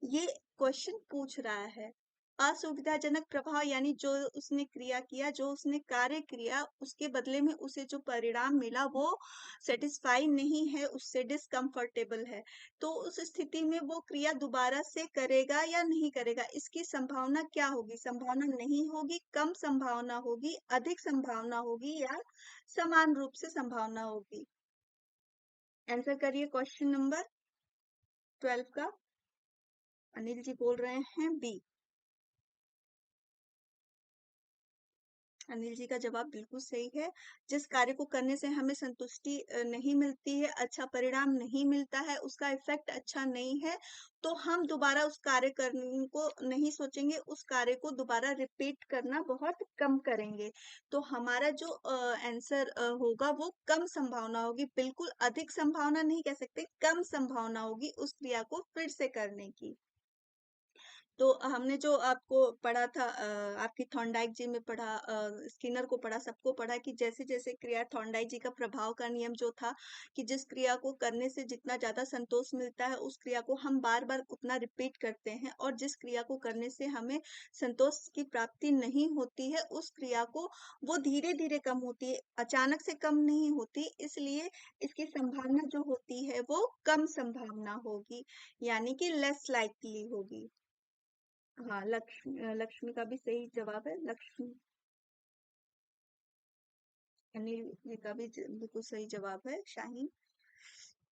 ये क्वेश्चन पूछ रहा है। असुविधाजनक प्रभाव यानी जो उसने क्रिया किया, जो उसने कार्य किया, उसके बदले में उसे जो परिणाम मिला वो सेटिस्फाई नहीं है, उससे डिसकंफर्टेबल है। तो उस स्थिति में वो क्रिया दोबारा से करेगा या नहीं करेगा, इसकी संभावना क्या होगी? संभावना नहीं होगी, कम संभावना होगी, अधिक संभावना होगी या समान रूप से संभावना होगी? आंसर करिए क्वेश्चन नंबर 12 का। अनिल जी बोल रहे हैं बी। अनिल जी का जवाब बिल्कुल सही है। जिस कार्य को करने से हमें संतुष्टि नहीं मिलती है, अच्छा परिणाम नहीं मिलता है, उसका इफेक्ट अच्छा नहीं है, तो हम दोबारा उस कार्य करने को नहीं सोचेंगे, उस कार्य को दोबारा रिपीट करना बहुत कम करेंगे। तो हमारा जो आंसर होगा वो कम संभावना होगी, बिल्कुल अधिक संभावना नहीं कह सकते, कम संभावना होगी उस क्रिया को फिर से करने की। तो हमने जो आपको पढ़ा था, आपकी थॉर्नडाइक जी में पढ़ा, स्किनर को पढ़ा, सबको पढ़ा कि जैसे जैसे क्रिया, थॉर्नडाइक जी का प्रभाव का नियम जो था कि जिस क्रिया को करने से जितना ज्यादा संतोष मिलता है उस क्रिया को हम बार बार उतना रिपीट करते हैं, और जिस क्रिया को करने से हमें संतोष की प्राप्ति नहीं होती है उस क्रिया को वो धीरे धीरे कम होती है, अचानक से कम नहीं होती, इसलिए इसकी संभावना जो होती है वो कम संभावना होगी, यानी कि लेस लाइकली होगी। हाँ, लक्ष्मी, लक्ष्मी का भी सही जवाब है। लक्ष्मी, अनिल जी का भी बिल्कुल सही जवाब है। शाहीन,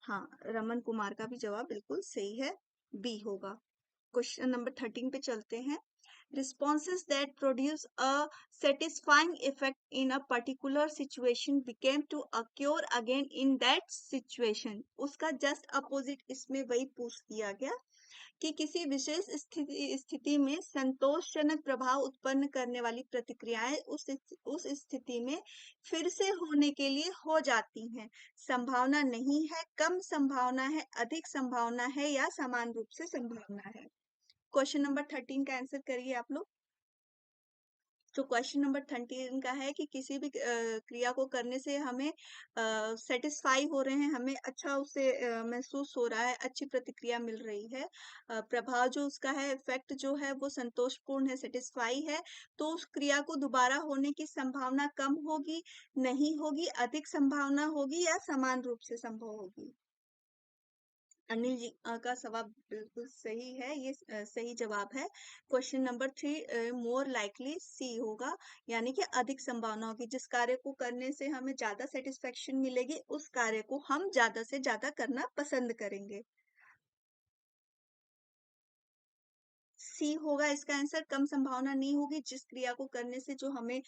हाँ, रमन कुमार का भी जवाब बिल्कुल सही है, बी होगा। क्वेश्चन नंबर 13 पे चलते हैं। Responses that produce a satisfying effect in a particular situation became to occur again in that situation। उसका जस्ट अपोजिट इसमें वही पूछ दिया गया कि किसी विशेष स्थिति में संतोषजनक प्रभाव उत्पन्न करने वाली प्रतिक्रियाएं उस स्थिति में फिर से होने के लिए हो जाती हैं। संभावना नहीं है, कम संभावना है, अधिक संभावना है या समान रूप से संभावना है। क्वेश्चन नंबर 13 का आंसर करिए आप लोग। तो क्वेश्चन नंबर 13 का है कि किसी भी क्रिया को करने से हमें सेटिस्फाई हो रहे हैं, हमें अच्छा उससे महसूस हो रहा है, अच्छी प्रतिक्रिया मिल रही है, प्रभाव जो उसका है, इफेक्ट जो है वो संतोषपूर्ण है, सेटिस्फाई है, तो उस क्रिया को दोबारा होने की संभावना कम होगी, नहीं होगी, अधिक संभावना होगी या समान रूप से संभव होगी। अनिल जी का सवाल बिल्कुल सही है, ये सही जवाब है। क्वेश्चन नंबर 3 मोर लाइकली सी होगा, यानी कि अधिक संभावना होगी, जिस कार्य को करने से हमें ज्यादा सेटिस्फेक्शन मिलेगी उस कार्य को हम ज्यादा से ज्यादा करना पसंद करेंगे। सी होगा इसका आंसर। कम संभावना नहीं होगी, जिस क्रिया को करने से जो हमें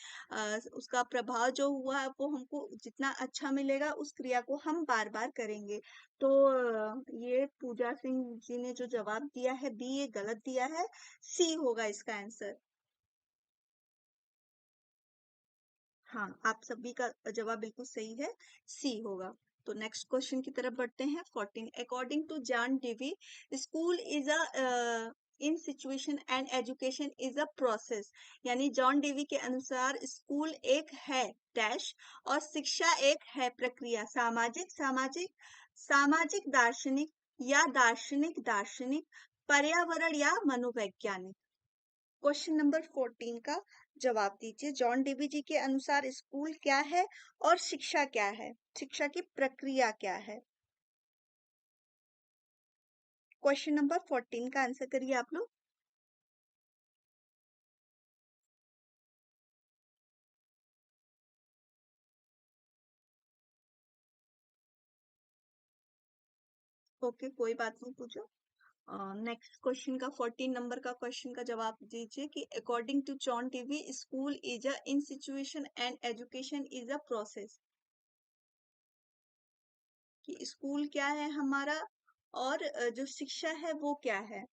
उसका प्रभाव जो हुआ है वो हमको जितना अच्छा मिलेगा उस क्रिया को हम बार बार करेंगे। तो ये पूजा सिंह जी ने जो जवाब दिया है बी, ये गलत दिया है, सी होगा इसका आंसर। हाँ, आप सभी का जवाब बिल्कुल सही है, सी होगा। तो नेक्स्ट क्वेश्चन की तरफ बढ़ते हैं। 14, according to John Dewey, school is a in situation and education is a process. यानी जॉन डीवी के अनुसार स्कूल एक है डैश और शिक्षा एक है प्रक्रिया। सामाजिक सामाजिक सामाजिक दार्शनिक या दार्शनिक दार्शनिक, पर्यावरण या मनोवैज्ञानिक। क्वेश्चन नंबर 14 का जवाब दीजिए। जॉन डीवी जी के अनुसार स्कूल क्या है और शिक्षा क्या है, शिक्षा की प्रक्रिया क्या है? क्वेश्चन नंबर 14 का आंसर करिए आप लोग। ओके, कोई बात नहीं, पूछो। नेक्स्ट क्वेश्चन का 14 नंबर का क्वेश्चन का जवाब दीजिए कि according to John Dewey, school is a institution and education is a process. कि स्कूल क्या है हमारा और जो शिक्षा है वो क्या है।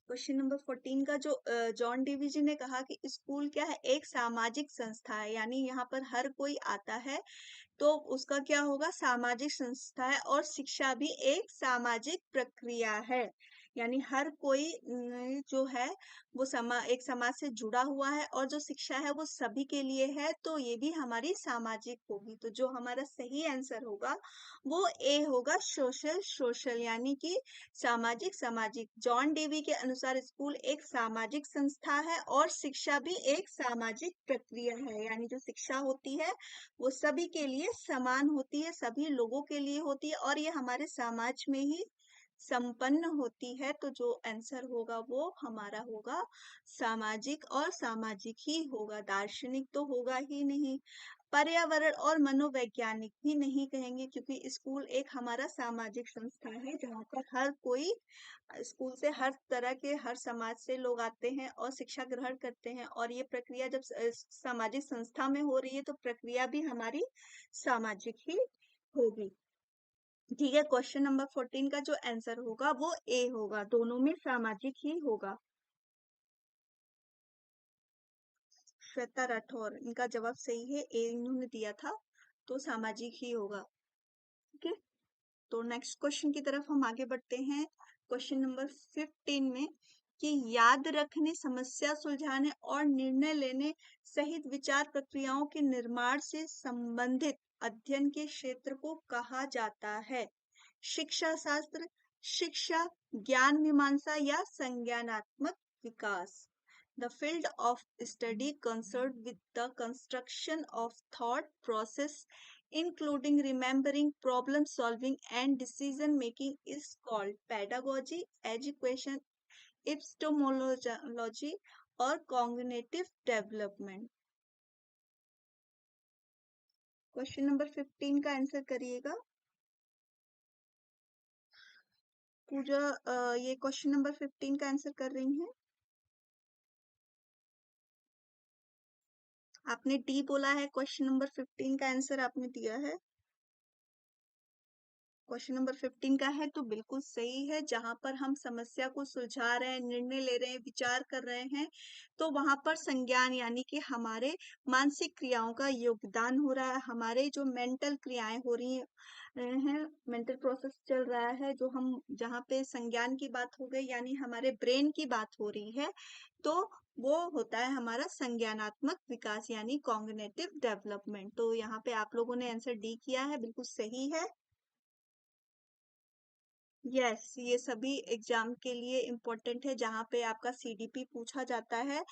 क्वेश्चन नंबर 14 का जो जॉन डीवी जी ने कहा कि स्कूल क्या है, एक सामाजिक संस्था है, यानी यहाँ पर हर कोई आता है, तो उसका क्या होगा, सामाजिक संस्था है, और शिक्षा भी एक सामाजिक प्रक्रिया है। यानी हर कोई जो है वो एक समाज से जुड़ा हुआ है, और जो शिक्षा है वो सभी के लिए है, तो ये भी हमारी सामाजिक होगी। तो जो हमारा सही आंसर होगा वो ए होगा, सोशल। सोशल यानी कि सामाजिक। सामाजिक, जॉन डेवी के अनुसार स्कूल एक सामाजिक संस्था है और शिक्षा भी एक सामाजिक प्रक्रिया है। यानी जो शिक्षा होती है वो सभी के लिए समान होती है, सभी लोगों के लिए होती है, और ये हमारे समाज में ही संपन्न होती है। तो जो आंसर होगा वो हमारा होगा सामाजिक, और सामाजिक ही होगा, दार्शनिक तो होगा ही नहीं। पर्यावरण और मनोवैज्ञानिक भी नहीं कहेंगे, क्योंकि स्कूल एक हमारा सामाजिक संस्था है जहाँ पर हर कोई, स्कूल से हर तरह के, हर समाज से लोग आते हैं और शिक्षा ग्रहण करते हैं, और ये प्रक्रिया जब सामाजिक संस्था में हो रही है तो प्रक्रिया भी हमारी सामाजिक ही होगी। ठीक है, क्वेश्चन नंबर 14 का जो आंसर होगा वो ए होगा, दोनों में सामाजिक ही होगा। श्वेता राठौर, इनका जवाब सही है, ए इन्होंने दिया था, तो सामाजिक ही होगा। ठीक है, तो नेक्स्ट क्वेश्चन की तरफ हम आगे बढ़ते हैं। क्वेश्चन नंबर 15 में कि याद रखने, समस्या सुलझाने और निर्णय लेने सहित विचार प्रक्रियाओं के निर्माण से संबंधित अध्ययन के क्षेत्र को कहा जाता है? शिक्षा शास्त्र, शिक्षा, ज्ञान मीमांसा या संज्ञानात्मक विकास? The field of study concerned with the construction of thought process, including remembering, problem solving, and decision making, is called pedagogy, education, epistemology, और cognitive development? क्वेश्चन नंबर 15 का आंसर करिएगा। पूजा, ये क्वेश्चन नंबर 15 का आंसर कर रही हैं। आपने D बोला है, क्वेश्चन नंबर 15 का आंसर आपने दिया है। क्वेश्चन नंबर 15 का है तो बिल्कुल सही है। जहां पर हम समस्या को सुलझा रहे हैं, निर्णय ले रहे हैं, विचार कर रहे हैं, तो वहां पर संज्ञान यानी कि हमारे मानसिक क्रियाओं का योगदान हो रहा है। हमारे जो मेंटल क्रियाएं हो रही हैं, मेंटल प्रोसेस चल रहा है, जो हम, जहाँ पे संज्ञान की बात हो गई यानी हमारे ब्रेन की बात हो रही है, तो वो होता है हमारा संज्ञानात्मक विकास यानी कॉग्निटिव डेवलपमेंट। तो यहाँ पे आप लोगों ने आंसर डी किया है, बिल्कुल सही है। यस, ये सभी एग्जाम के लिए इम्पोर्टेंट है, जहाँ पे आपका सीडीपी पूछा जाता है।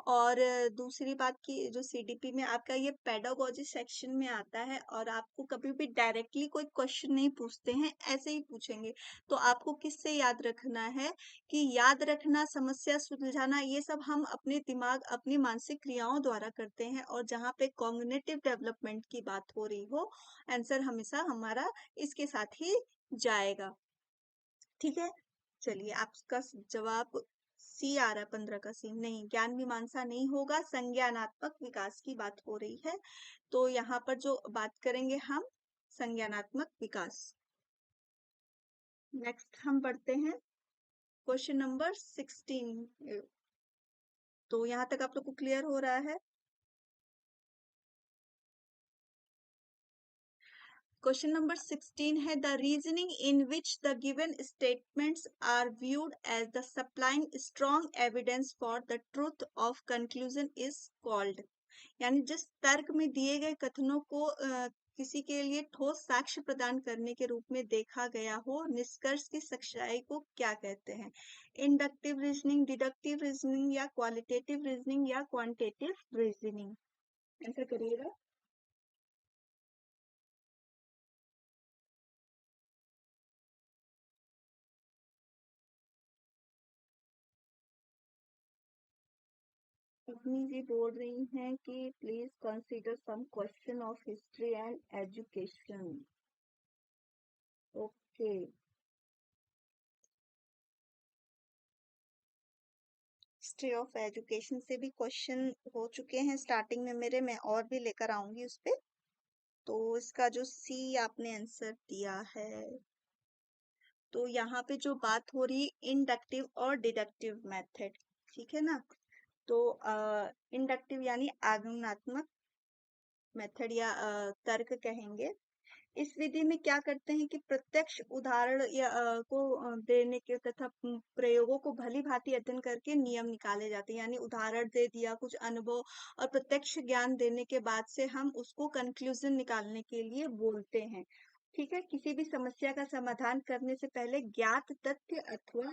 और दूसरी बात की, जो सीडीपी में आपका ये पेडागोजी सेक्शन में आता है, और आपको कभी भी डायरेक्टली कोई क्वेश्चन नहीं पूछते हैं, ऐसे ही पूछेंगे। तो आपको किससे याद रखना है कि याद रखना, समस्या सुलझाना, ये सब हम अपने दिमाग, अपनी मानसिक क्रियाओं द्वारा करते हैं, और जहाँ पे कॉग्निटिव डेवलपमेंट की बात हो रही हो, आंसर हमेशा हमारा इसके साथ ही जाएगा। ठीक है, चलिए आपका जवाब सी आ रहा है, 15 का सी। नहीं, ज्ञान मीमांसा नहीं होगा, संज्ञानात्मक विकास की बात हो रही है। तो यहाँ पर जो बात करेंगे हम, संज्ञानात्मक विकास। नेक्स्ट हम पढ़ते हैं क्वेश्चन नंबर 16। तो यहाँ तक आप लोग को क्लियर हो रहा है? Question number 16 है, the reasoning in which the given statements are viewed as the supplying strong evidence for the truth of conclusion is called। यानी जिस तर्क में दिए गए कथनों को किसी के लिए ठोस साक्ष्य प्रदान करने के रूप में देखा गया हो, निष्कर्ष की सच्चाई को क्या कहते हैं? इंडक्टिव रीजनिंग, डिडक्टिव रीजनिंग, या क्वालिटेटिव रीजनिंग, या क्वांटिटेटिव रीजनिंग? आंसर करिएगा। अग्नि जी बोल रही हैं कि please consider some question of history and education. Okay, history of education से भी क्वेश्चन हो चुके हैं स्टार्टिंग में मेरे, मैं और भी लेकर आऊंगी उस पे। तो इसका जो सी आपने आंसर दिया है, तो यहाँ पे जो बात हो रही इंडक्टिव और डिडक्टिव मेथड, ठीक है ना? तो इंडक्टिव यानी आगमनात्मक मेथड, या तर्क कहेंगे। इस विधि में क्या करते हैं कि प्रत्यक्ष उदाहरण या देने के तथा प्रयोगों को भली भांति अध्ययन करके नियम निकाले जाते हैं। यानी उदाहरण दे दिया, कुछ अनुभव और प्रत्यक्ष ज्ञान देने के बाद से हम उसको कंक्लूजन निकालने के लिए बोलते हैं। ठीक है, किसी भी समस्या का समाधान करने से पहले ज्ञात तथ्य अथवा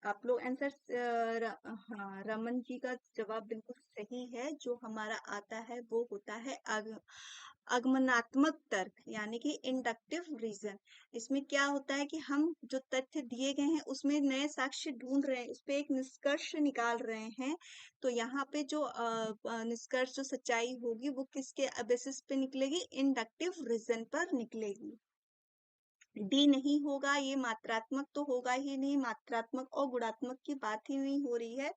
आप लोग आंसर हाँ, रमन जी का जवाब बिल्कुल सही है। जो हमारा आता है वो होता है आगमनात्मक तर्क, यानी कि इंडक्टिव रीजन। इसमें क्या होता है कि हम जो तथ्य दिए गए हैं उसमें नए साक्ष्य ढूंढ रहे हैं, उस पे एक निष्कर्ष निकाल रहे हैं। तो यहाँ पे जो निष्कर्ष, जो सच्चाई होगी वो किसके बेसिस पे निकलेगी? इंडक्टिव रीजन पर निकलेगी। डी नहीं होगा, ये मात्रात्मक तो होगा ही नहीं। मात्रात्मक और गुणात्मक की बात ही नहीं हो रही है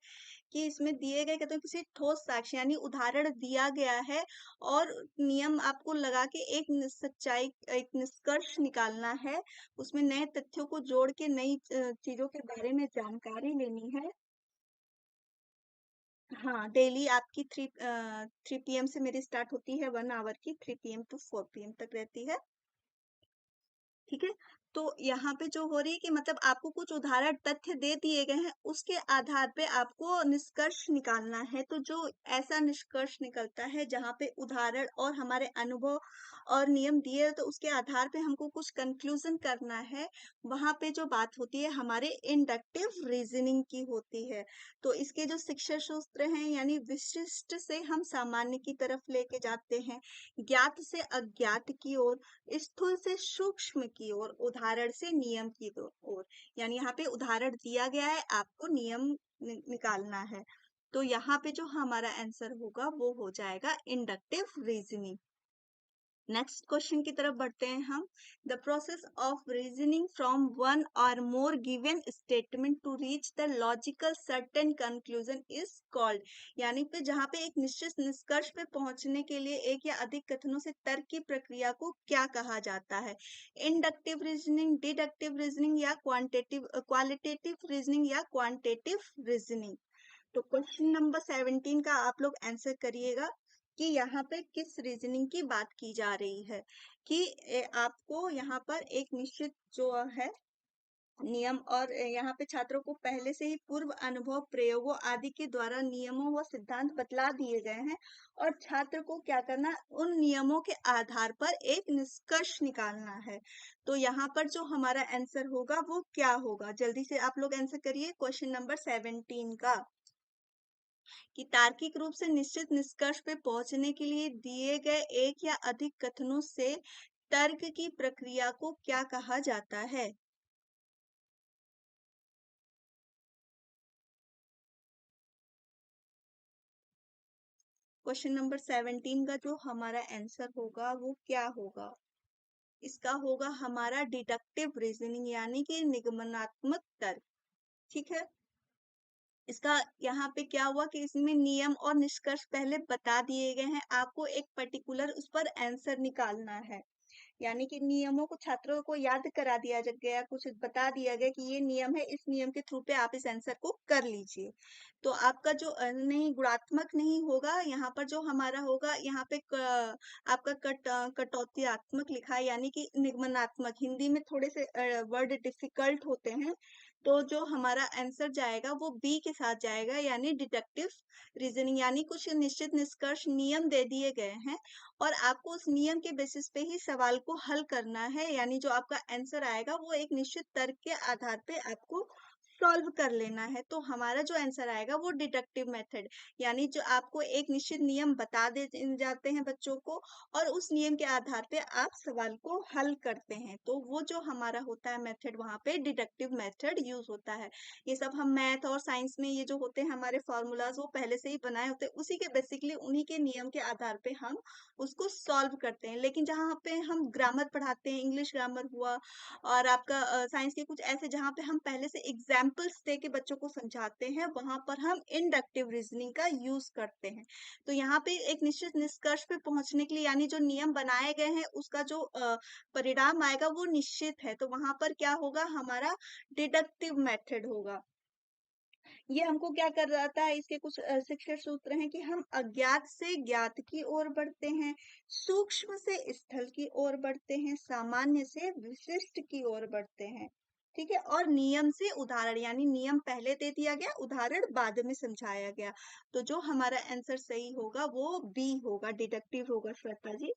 कि इसमें दिए गए कहते हैं किसी ठोस साक्ष्य, यानी उदाहरण दिया गया है और नियम आपको लगा के एक सच्चाई, एक निष्कर्ष निकालना है। उसमें नए तथ्यों को जोड़ के नई चीजों के बारे में जानकारी लेनी है। हाँ, डेली आपकी 3 PM से मेरी स्टार्ट होती है, 1 आवर की, 3 PM to 4 PM तक रहती है। ठीक है, तो यहाँ पे जो हो रही है कि मतलब आपको कुछ उदाहरण तथ्य दे दिए गए हैं, उसके आधार पे आपको निष्कर्ष निकालना है। तो जो ऐसा निष्कर्ष निकलता है जहाँ पे उदाहरण और हमारे अनुभव और नियम दिए हैं, तो उसके आधार पे हमको कुछ कंक्लूजन करना है। वहां पे जो बात होती है हमारे इंडक्टिव रीजनिंग की होती है। तो इसके जो शिक्षा सूत्र हैं, यानी विशिष्ट से हम सामान्य की तरफ लेके जाते हैं, ज्ञात से अज्ञात की ओर, स्थूल से सूक्ष्म की ओर, उदाहरण से नियम की ओर। यानी यहाँ पे उदाहरण दिया गया है, आपको नियम निकालना है। तो यहाँ पे जो हमारा आंसर होगा वो हो जाएगा इंडक्टिव रीजनिंग। नेक्स्ट क्वेश्चन की तरफ बढ़ते हैं हम। The process of reasoning from one or more given statement to reach the logical certain conclusion is called. यानी पे जहाँ पे एक निश्चित निष्कर्ष पे पहुंचने के लिए एक या अधिक कथनों से तर्क की प्रक्रिया को क्या कहा जाता है? इंडक्टिव रीजनिंग, डिडक्टिव रीजनिंग या क्वालिटेटिव रीजनिंग या क्वांटिटेटिव रीजनिंग। तो क्वेश्चन नंबर 17 का आप लोग आंसर करिएगा कि यहाँ पे किस रीजनिंग की बात की जा रही है। कि आपको यहाँ पर एक निश्चित जो है नियम, और यहाँ पे छात्रों को पहले से ही पूर्व अनुभव, प्रयोगों आदि के द्वारा नियमों व सिद्धांत बतला दिए गए हैं, और छात्र को क्या करना, उन नियमों के आधार पर एक निष्कर्ष निकालना है। तो यहाँ पर जो हमारा आंसर होगा वो क्या होगा? जल्दी से आप लोग आंसर करिए क्वेश्चन नंबर 17 का। कि तार्किक रूप से निश्चित निष्कर्ष पे पहुंचने के लिए दिए गए एक या अधिक कथनों से तर्क की प्रक्रिया को क्या कहा जाता है? क्वेश्चन नंबर 17 का जो हमारा आंसर होगा वो क्या होगा? इसका होगा हमारा डिडक्टिव रीजनिंग, यानी कि निगमनात्मक तर्क। ठीक है, इसका यहाँ पे क्या हुआ कि इसमें नियम और निष्कर्ष पहले बता दिए गए हैं, आपको एक पर्टिकुलर उस पर आंसर निकालना है। यानी कि नियमों को छात्रों को याद करा दिया गया, कुछ बता दिया गया कि ये नियम है, इस नियम के थ्रू पे आप इस आंसर को कर लीजिए। तो आपका जो नहीं, गुणात्मक नहीं होगा, यहाँ पर जो हमारा होगा, यहाँ पे आपका कटौतीयात्मक लिखा है, यानी कि निगमनात्मक। हिंदी में थोड़े से वर्ड डिफिकल्ट होते हैं, तो जो हमारा आंसर जाएगा वो बी के साथ जाएगा, यानी डिडक्टिव रीजनिंग। यानी कुछ निश्चित निष्कर्ष, नियम दे दिए गए हैं और आपको उस नियम के बेसिस पे ही सवाल को हल करना है। यानी जो आपका आंसर आएगा वो एक निश्चित तर्क के आधार पे आपको सॉल्व कर लेना है। तो हमारा जो आंसर आएगा वो डिडक्टिव मेथड, यानी जो आपको एक निश्चित नियम बता दे जाते हैं बच्चों को, और उस नियम के आधार पे आप सवाल को हल करते हैं। तो वो जो हमारा होता है मेथड, वहां पे डिडक्टिव मेथड यूज होता है। ये सब हम मैथ और साइंस में ये जो होते हैं हमारे फॉर्मूलाज, वो पहले से ही बनाए होते हैं, उसी के बेसिकली उन्हीं के नियम के आधार पे हम उसको सॉल्व करते हैं। लेकिन जहाँ पे हम ग्रामर पढ़ाते हैं, इंग्लिश ग्रामर हुआ, और आपका साइंस के कुछ ऐसे जहाँ पे हम पहले से एग्जाम्पल्स दे के बच्चों को समझाते हैं, वहां पर हम इंडक्टिव रीजनिंग का यूज करते हैं। तो यहाँ पे एक निश्चित निष्कर्ष पे पहुंचने के लिए, यानी जो नियम बनाए गए हैं उसका जो परिणाम आएगा वो निश्चित है, तो वहां पर क्या होगा, हमारा डिडक्टिव मेथड होगा। ये हमको क्या कराता है, इसके कुछ शिक्षण सूत्र हैं कि हम अज्ञात से ज्ञात की ओर बढ़ते हैं, सूक्ष्म से स्थल की ओर बढ़ते हैं, सामान्य से विशिष्ट की ओर बढ़ते हैं। ठीक है, और नियम से उदाहरण, यानी नियम पहले दे दिया गया, उदाहरण बाद में समझाया गया। तो जो हमारा आंसर सही होगा वो बी होगा, डिडक्टिव होगा श्वेता जी।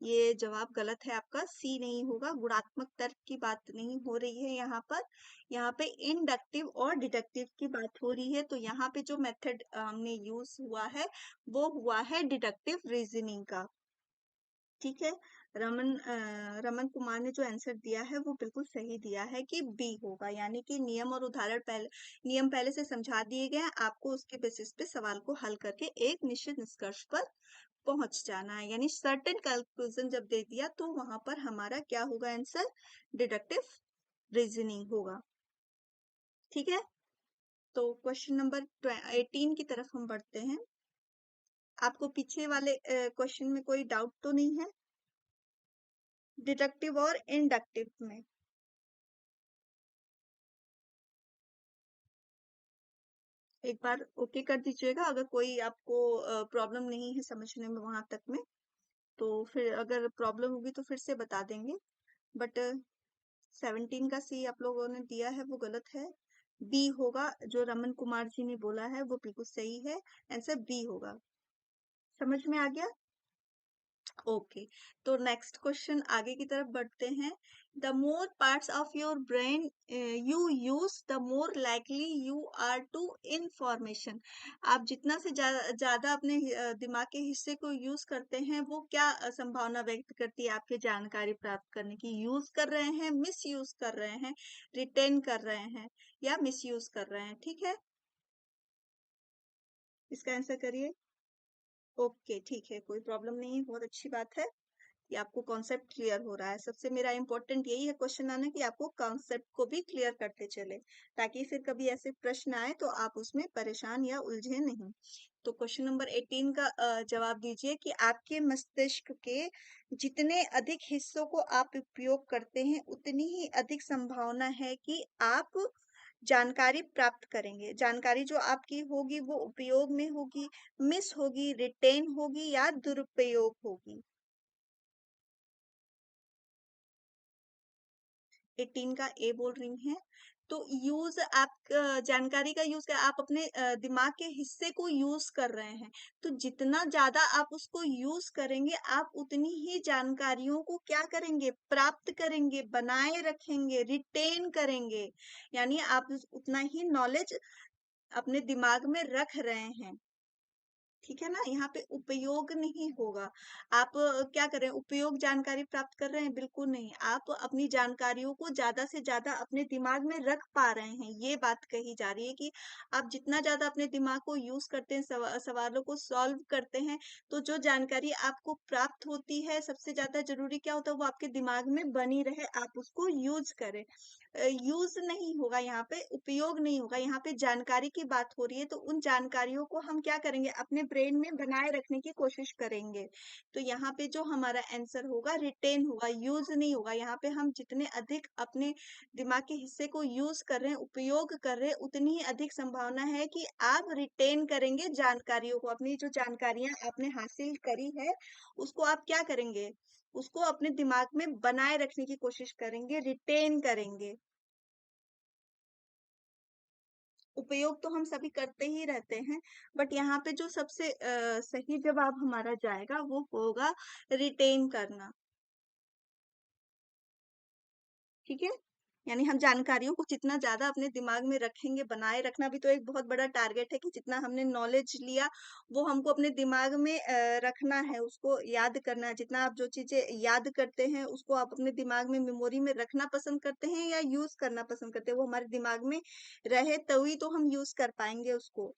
ये जवाब गलत है आपका, सी नहीं होगा। गुणात्मक तर्क की बात नहीं हो रही है यहाँ पर, यहाँ पे इंडक्टिव और डिडक्टिव की बात हो रही है। तो यहाँ पे जो मेथड हमने यूज हुआ है वो हुआ है डिडक्टिव रीजनिंग का। ठीक है, रमन कुमार ने जो आंसर दिया है वो बिल्कुल सही दिया है कि बी होगा, यानी कि नियम और उदाहरण पहले, नियम पहले से समझा दिए गए हैं, आपको उसके बेसिस पे सवाल को हल करके एक निश्चित निष्कर्ष पर पहुंच जाना है। यानी सर्टेन कंक्लूजन जब दे दिया तो वहां पर हमारा क्या होगा आंसर, डिडक्टिव रीजनिंग होगा। ठीक है, तो क्वेश्चन नंबर 18 की तरफ हम बढ़ते हैं। आपको पीछे वाले क्वेश्चन में कोई डाउट तो नहीं है, डिडक्टिव और इंडक्टिव में? एक बार ओके कर दीजिएगा अगर कोई आपको प्रॉब्लम नहीं है समझने में वहां तक में, तो फिर अगर प्रॉब्लम होगी तो फिर से बता देंगे। बट 17 का सी आप लोगों ने दिया है वो गलत है, बी होगा। जो रमन कुमार जी ने बोला है वो बिल्कुल सही है, आंसर बी होगा। समझ में आ गया? ओके, तो नेक्स्ट क्वेश्चन आगे की तरफ बढ़ते हैं। The more parts of your brain you use the more likely you are to information. आप जितना से ज्यादा अपने दिमाग के हिस्से को यूज करते हैं वो क्या संभावना व्यक्त करती है आपके जानकारी प्राप्त करने की? यूज कर रहे हैं, मिस यूज कर रहे हैं, रिटेन कर रहे हैं या मिस यूज कर रहे हैं? ठीक है, इसका आंसर करिए। ओके ठीक है, कोई प्रॉब्लम नहीं है, बहुत अच्छी बात है कि आपको कॉन्सेप्ट क्लियर हो रहा है। सबसे मेरा इंपॉर्टेंट यही है क्वेश्चन आना कि आपको कॉन्सेप्ट को भी क्लियर करते चले, ताकि फिर कभी ऐसे प्रश्न आए तो आप उसमें परेशान या उलझे नहीं। तो क्वेश्चन नंबर 18 का जवाब दीजिए कि आपके मस्तिष्क के जितने अधिक हिस्सों को आप उपयोग करते हैं उतनी ही अधिक संभावना है कि आप जानकारी प्राप्त करेंगे। जानकारी जो आपकी होगी वो उपयोग में होगी, मिस होगी, रिटेन होगी या दुरुपयोग होगी। 18 का ए बोल रही हैं। तो यूज आप जानकारी का यूज कर, आप अपने दिमाग के हिस्से को यूज कर रहे हैं। तो जितना ज्यादा आप उसको यूज करेंगे आप उतनी ही जानकारियों को क्या करेंगे, प्राप्त करेंगे, बनाए रखेंगे, रिटेन करेंगे। यानी आप उतना ही नॉलेज अपने दिमाग में रख रहे हैं। ठीक है ना, यहाँ पे उपयोग नहीं होगा। आप क्या कर रहे हैं, उपयोग जानकारी प्राप्त कर रहे हैं? बिल्कुल नहीं। आप अपनी जानकारियों को ज्यादा से ज्यादा अपने दिमाग में रख पा रहे हैं, ये बात कही जा रही है कि आप जितना ज्यादा अपने दिमाग को यूज करते हैं, सवालों को सॉल्व करते हैं, तो जो जानकारी आपको प्राप्त होती है सबसे ज्यादा जरूरी क्या होता है, वो आपके दिमाग में बनी रहे, आप उसको यूज करें। यूज नहीं होगा यहाँ पे, उपयोग नहीं होगा, यहाँ पे जानकारी की बात हो रही है। तो उन जानकारियों को हम क्या करेंगे, अपने ब्रेन में बनाए रखने की कोशिश करेंगे। तो यहाँ पे जो हमारा आंसर होगा रिटेन होगा, यूज नहीं होगा। यहाँ पे हम जितने अधिक अपने दिमाग के हिस्से को यूज कर रहे हैं, उपयोग कर रहे हैं, उतनी ही अधिक संभावना है कि आप रिटेन करेंगे जानकारियों को। अपनी जो जानकारियां आपने हासिल करी है उसको आप क्या करेंगे, उसको अपने दिमाग में बनाए रखने की कोशिश करेंगे, रिटेन करेंगे। उपयोग तो हम सभी करते ही रहते हैं, बट यहाँ पे जो सबसे सही जवाब हमारा जाएगा वो होगा रिटेन करना। ठीक है, यानी हम जानकारियों को जितना ज्यादा अपने दिमाग में रखेंगे, बनाए रखना भी तो एक बहुत बड़ा टारगेट है कि जितना हमने नॉलेज लिया वो हमको अपने दिमाग में रखना है, उसको याद करना है। जितना आप जो चीजें याद करते हैं उसको आप अपने दिमाग में मेमोरी में रखना पसंद करते हैं या यूज करना पसंद करते हैं, वो हमारे दिमाग में रहे तभी तो हम यूज कर पाएंगे उसको।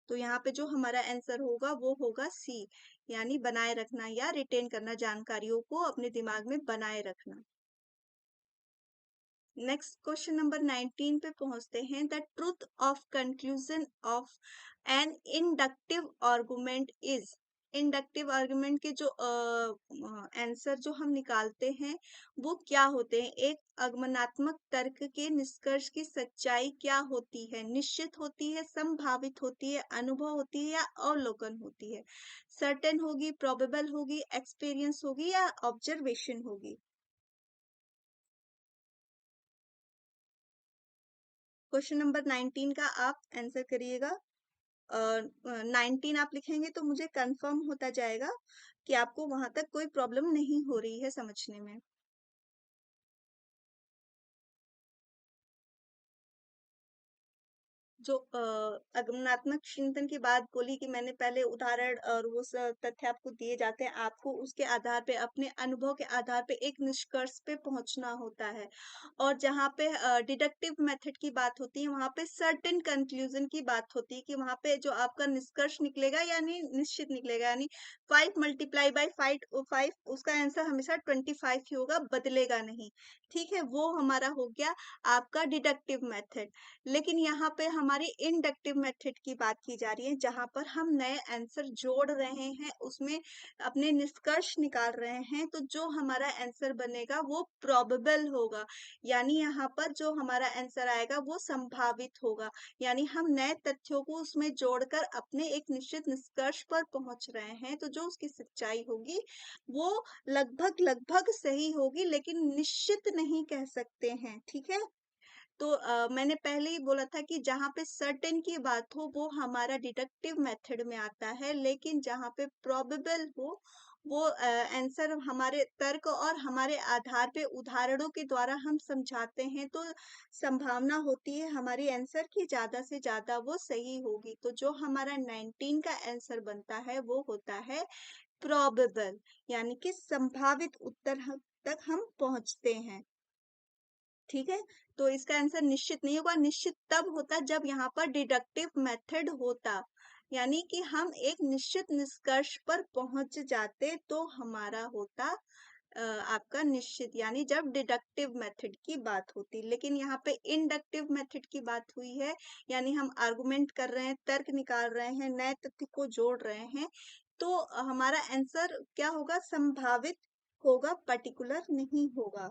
तो यहाँ पे जो हमारा आंसर होगा वो होगा सी, यानी बनाए रखना या रिटेन करना, जानकारियों को अपने दिमाग में बनाए रखना। नेक्स्ट क्वेश्चन नंबर 19 पे पहुंचते हैं। The truth of conclusion of an inductive argument is. Inductive argument के जो आंसर जो हम निकालते हैं वो क्या होते हैं? एक आगमनात्मक तर्क के निष्कर्ष की सच्चाई क्या होती है? निश्चित होती है, संभावित होती है, अनुभव होती है या अवलोकन होती है? सर्टेन होगी, प्रोबेबल होगी, एक्सपीरियंस होगी या ऑब्जर्वेशन होगी? क्वेश्चन नंबर 19 का आप आंसर करिएगा। 19 आप लिखेंगे तो मुझे कंफर्म होता जाएगा कि आपको वहां तक कोई प्रॉब्लम नहीं हो रही है समझने में। जो आगमनात्मक चिंतन की बात बोली कि मैंने पहले उदाहरण और वो तथ्य आपको दिए जाते हैं, आपको उसके आधार पे अपने अनुभव के आधार पे एक निष्कर्ष पे पहुंचना होता है। और जहाँ पे डिडक्टिव मेथड की बात होती है वहां पे सर्टेन कंक्लूजन की बात होती है कि वहां पे जो आपका निष्कर्ष निकलेगा यानी निश्चित निकलेगा, यानी 5 × 5 उसका आंसर हमेशा 25 ही होगा, बदलेगा नहीं। ठीक है, वो हमारा हो गया आपका डिडक्टिव मेथड। लेकिन यहाँ पे हमारी इंडक्टिव मेथड की बात की जा रही है जहां पर हम नए आंसर जोड़ रहे हैं, उसमें अपने निष्कर्ष निकाल रहे हैं, तो जो हमारा आंसर बनेगा वो प्रोबेबल होगा। यानी यहाँ पर जो हमारा आंसर आएगा वो संभावित होगा। यानी हम नए तथ्यों को उसमें जोड़कर अपने एक निश्चित निष्कर्ष पर पहुंच रहे हैं, तो जो उसकी सच्चाई होगी वो लगभग लगभग सही होगी, लेकिन निश्चित नहीं कह सकते हैं। ठीक है, तो मैंने पहले ही बोला था कि जहाँ पे सर्टेन की बात हो वो हमारा डिडक्टिव मेथड में आता है, लेकिन जहाँ पे प्रोबेबल हो वो आंसर हमारे तर्क और हमारे आधार पे उदाहरणों के द्वारा हम समझाते हैं, तो संभावना होती है हमारी आंसर की ज्यादा से ज्यादा वो सही होगी। तो जो हमारा 19 का आंसर बनता है वो होता है प्रोबेबल, यानी कि संभावित उत्तर तक हम पहुंचते हैं। ठीक है, तो इसका आंसर निश्चित नहीं होगा। निश्चित तब होता जब यहाँ पर डिडक्टिव मेथड होता, यानी कि हम एक निश्चित निष्कर्ष पर पहुंच जाते तो हमारा होता आपका निश्चित, यानी जब डिडक्टिव मेथड की बात होती। लेकिन यहाँ पे इंडक्टिव मेथड की बात हुई है, यानी हम आर्गुमेंट कर रहे हैं, तर्क निकाल रहे हैं, नए तथ्य को जोड़ रहे हैं, तो हमारा आंसर क्या होगा? संभावित होगा, पर्टिकुलर नहीं होगा।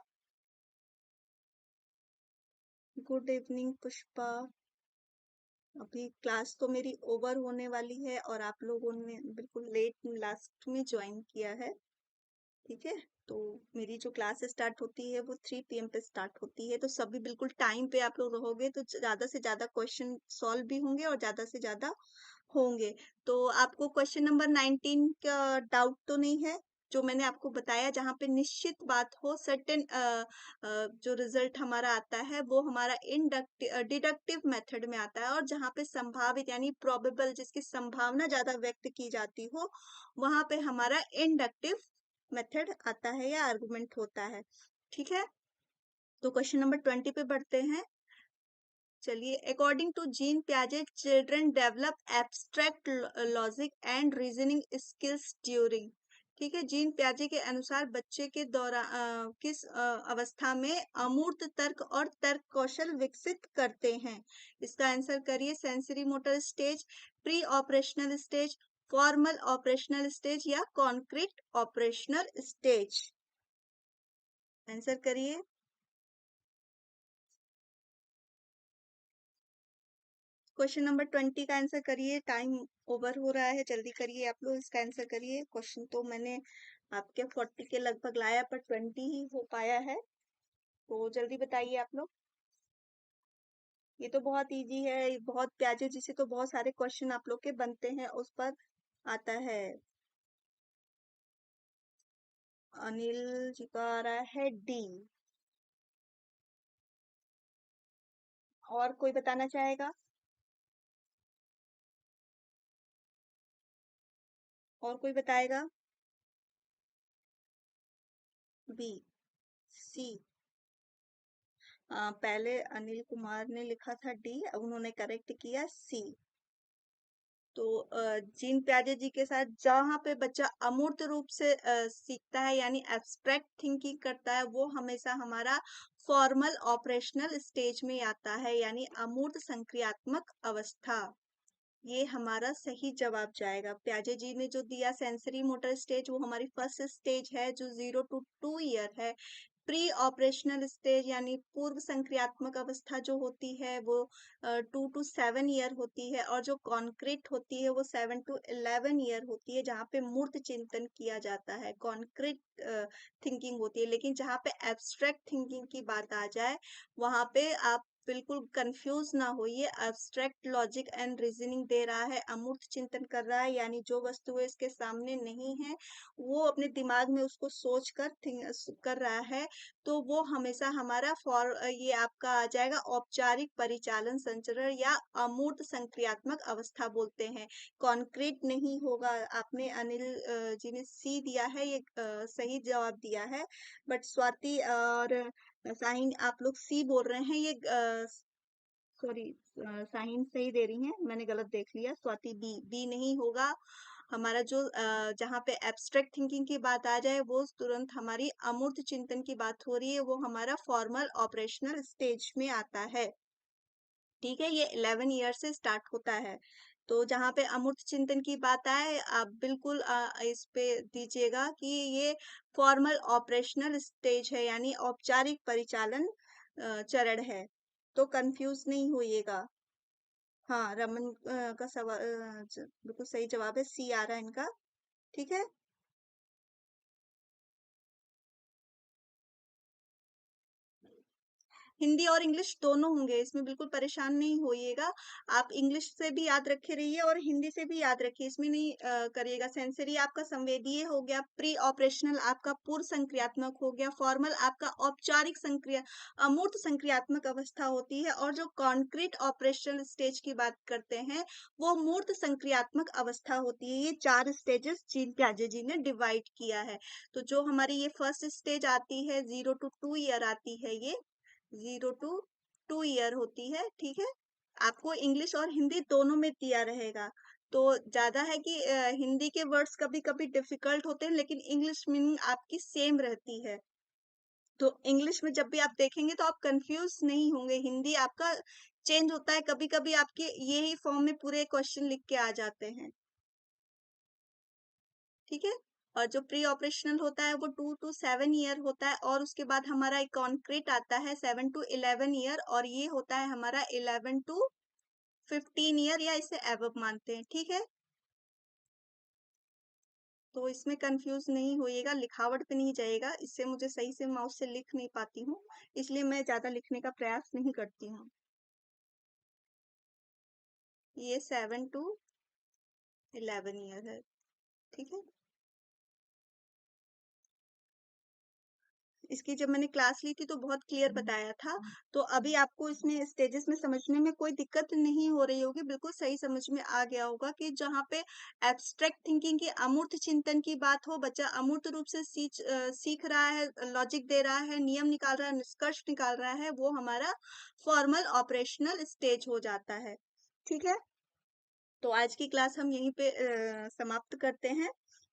Good evening Pushpa. अभी क्लास तो मेरी ओवर होने वाली है और आप लोगों ने बिल्कुल लेट लास्ट में ज्वाइन किया है। ठीक है, तो मेरी जो क्लास स्टार्ट होती है वो 3 PM पे स्टार्ट होती है, तो सभी बिल्कुल टाइम पे आप लोग रहोगे तो ज्यादा से ज्यादा क्वेश्चन सॉल्व भी होंगे और ज्यादा से ज्यादा होंगे। तो आपको क्वेश्चन नंबर 19 का डाउट तो नहीं है? जो मैंने आपको बताया जहाँ पे निश्चित बात हो, सर्टेन जो रिजल्ट हमारा आता है वो हमारा डिडक्टिव मेथड में आता है, और जहाँ पे संभावित यानी प्रोबेबल जिसकी संभावना ज्यादा व्यक्त की जाती हो वहां पे हमारा इंडक्टिव मेथड आता है या आर्गुमेंट होता है। ठीक है, तो क्वेश्चन नंबर 20 पे बढ़ते हैं। चलिए, according to Jean Piaget children develop abstract logic and reasoning skills during. ठीक है, जीन पियाजे के अनुसार बच्चे के दौरान किस अवस्था में अमूर्त तर्क और तर्क कौशल विकसित करते हैं? इसका आंसर करिए। Sensory motor stage, pre operational stage, formal operational stage या कॉन्क्रीट ऑपरेशनल स्टेज? आंसर करिए। क्वेश्चन नंबर 20 का आंसर करिए, टाइम ओवर हो रहा है, जल्दी करिए आप लोग, इसका आंसर करिए। क्वेश्चन तो मैंने आपके 40 के लगभग लाया पर 20 ही हो पाया है, तो जल्दी बताइए आप लोग। ये तो बहुत इजी है, ये बहुत प्याजे जिसे तो बहुत सारे क्वेश्चन आप लोग के बनते हैं उस पर आता है। अनिल जी का आ रहा है डी। और कोई बताना चाहेगा? और कोई बताएगा? बी, सी। पहले अनिल कुमार ने लिखा था डी, अब उन्होंने करेक्ट किया सी। तो जीन प्याजे जी के साथ जहाँ पे बच्चा अमूर्त रूप से सीखता है यानी एब्स्ट्रैक्ट थिंकिंग करता है, वो हमेशा हमारा फॉर्मल ऑपरेशनल स्टेज में आता है, यानी अमूर्त संक्रियात्मक अवस्था। ये हमारा सही जवाब जाएगा। प्याजे जी ने जो दिया सेंसरी मोटर स्टेज, वो हमारी फर्स्ट स्टेज है जो 0 to 2 ईयर है। प्री ऑपरेशनल स्टेज यानी पूर्व संक्रियात्मक अवस्था जो होती है वो 2 to 7 ईयर होती है, और जो कॉन्क्रीट होती है वो 7 to 11 ईयर होती है, जहाँ पे मूर्त चिंतन किया जाता है, कॉन्क्रीट थिंकिंग होती है। लेकिन जहाँ पे एब्स्ट्रैक्ट थिंकिंग की बात आ जाए, वहां पे आप बिल्कुल कंफ्यूज ना होइए। एब्स्ट्रैक्ट लॉजिक एंड रीजनिंग दे रहा है, अमूर्त चिंतन कर रहा है, यानी जो वस्तुएं इसके सामने नहीं है वो अपने दिमाग में उसको सोच कर कर रहा है। तो वो हमेशा हमारा ये आपका आ जाएगा औपचारिक परिचालन संचरण या अमूर्त संक्रियात्मक अवस्था बोलते हैं। कॉन्क्रीट नहीं होगा। आपने अनिल जी ने सी दिया है, ये सही जवाब दिया है। बट स्वाति और साहिन आप लोग सी बोल रहे हैं, ये सॉरी, साहिन सही दे रही हैं, मैंने गलत देख लिया। स्वाति बी, बी नहीं होगा हमारा। जो जहाँ पे एब्स्ट्रैक्ट थिंकिंग की बात आ जाए, वो तुरंत हमारी अमूर्त चिंतन की बात हो रही है, वो हमारा फॉर्मल ऑपरेशनल स्टेज में आता है। ठीक है, ये 11 ईयर से स्टार्ट होता है। तो जहाँ पे अमूर्त चिंतन की बात आए, आप बिल्कुल इस पे दीजिएगा कि ये फॉर्मल ऑपरेशनल स्टेज है, यानी औपचारिक परिचालन चरण है। तो कंफ्यूज नहीं होइएगा। हाँ, रमन का सवाल बिल्कुल सही जवाब है, सी आ रहा है इनका। ठीक है। हिंदी और इंग्लिश दोनों होंगे, इसमें बिल्कुल परेशान नहीं होइएगा। आप इंग्लिश से भी याद रखे रहिए और हिंदी से भी याद रखिए, इसमें नहीं करिएगा। सेंसरी आपका संवेदीय हो गया, प्री ऑपरेशनल आपका पूर्व संक्रियात्मक हो गया, फॉर्मल आपका औपचारिक संक्रिया अमूर्त संक्रियात्मक अवस्था होती है, और जो कॉन्क्रीट ऑपरेशनल स्टेज की बात करते हैं वो मूर्त संक्रियात्मक अवस्था होती है। ये 4 स्टेजेस जीन प्याजे जी ने डिवाइड किया है। तो जो हमारी ये फर्स्ट स्टेज आती है 0 to 2 ईयर आती है, ये 0 to 2 ईयर होती है। ठीक है, आपको इंग्लिश और हिंदी दोनों में दिया रहेगा। तो ज्यादा है कि हिंदी के वर्ड्स कभी कभी डिफिकल्ट होते हैं, लेकिन इंग्लिश मीनिंग आपकी सेम रहती है। तो इंग्लिश में जब भी आप देखेंगे तो आप कंफ्यूज नहीं होंगे। हिंदी आपका चेंज होता है, कभी कभी आपके यही फॉर्म में पूरे क्वेश्चन लिख के आ जाते हैं। ठीक है। और जो प्री ऑपरेशनल होता है वो 2 to 7 ईयर होता है, और उसके बाद हमारा एक कॉन्क्रीट आता है 7 to 11 ईयर, और ये होता है हमारा 11 to 15 ईयर, या इसे एबव मानते हैं। ठीक है, तो इसमें कंफ्यूज नहीं होइएगा, लिखावट पे नहीं जाइएगा। इससे मुझे सही से माउस से लिख नहीं पाती हूँ, इसलिए मैं ज्यादा लिखने का प्रयास नहीं करती हूँ। ये 7 to 11 ईयर है। ठीक है, इसकी जब मैंने क्लास ली थी तो बहुत क्लियर बताया था। तो अभी आपको इसमें स्टेजेस में समझने में कोई दिक्कत नहीं हो रही होगी, बिल्कुल सही समझ में आ गया होगा कि जहाँ पे एब्स्ट्रैक्ट थिंकिंग की अमूर्त चिंतन की बात हो, बच्चा अमूर्त रूप से सीख रहा है, लॉजिक दे रहा है, नियम निकाल रहा है, निष्कर्ष निकाल रहा है, वो हमारा फॉर्मल ऑपरेशनल स्टेज हो जाता है। ठीक है, तो आज की क्लास हम यहीं पे समाप्त करते हैं।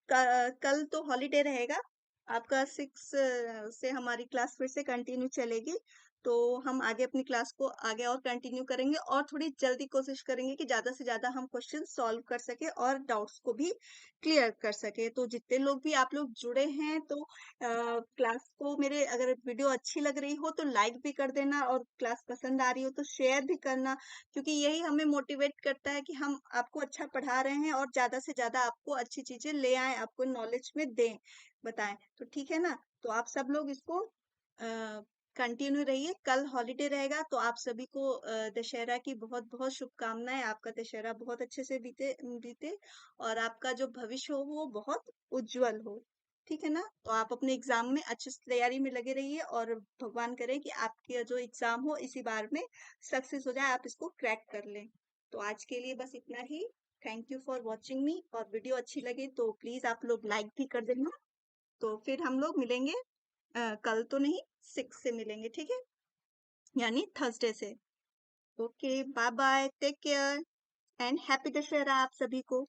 कल तो हॉलीडे रहेगा आपका, 6 से हमारी क्लास फिर से कंटिन्यू चलेगी। तो हम आगे अपनी क्लास को आगे और कंटिन्यू करेंगे, और थोड़ी जल्दी कोशिश करेंगे कि ज्यादा से ज्यादा हम क्वेश्चन सॉल्व कर सके और डाउट्स को भी क्लियर कर सके। तो जितने लोग भी आप लोग जुड़े हैं, तो क्लास को, मेरे अगर वीडियो अच्छी लग रही हो तो लाइक भी कर देना, और क्लास पसंद आ रही हो तो शेयर भी करना, क्योंकि यही हमें मोटिवेट करता है कि हम आपको अच्छा पढ़ा रहे हैं और ज्यादा से ज्यादा आपको अच्छी चीजें ले आए, आपको नॉलेज में दें, बताएं। तो ठीक है ना, तो आप सब लोग इसको कंटिन्यू रहिए। कल हॉलीडे रहेगा, तो आप सभी को दशहरा की बहुत बहुत शुभकामनाएं। आपका दशहरा बहुत अच्छे से बीते बीते, और आपका जो भविष्य हो वो बहुत उज्जवल हो। ठीक है ना, तो आप अपने एग्जाम में अच्छे से तैयारी में लगे रहिए, और भगवान करे कि आपके जो एग्जाम हो इसी बार में सक्सेस हो जाए, आप इसको क्रैक कर लें। तो आज के लिए बस इतना ही। Thank you for watching me, और वीडियो अच्छी लगे तो प्लीज आप लोग लाइक भी कर देना। तो फिर हम लोग मिलेंगे, कल तो नहीं, 6 से मिलेंगे। ठीक है, यानी थर्सडे से। Okay, bye bye, take care, and happy Dussehra आप सभी को।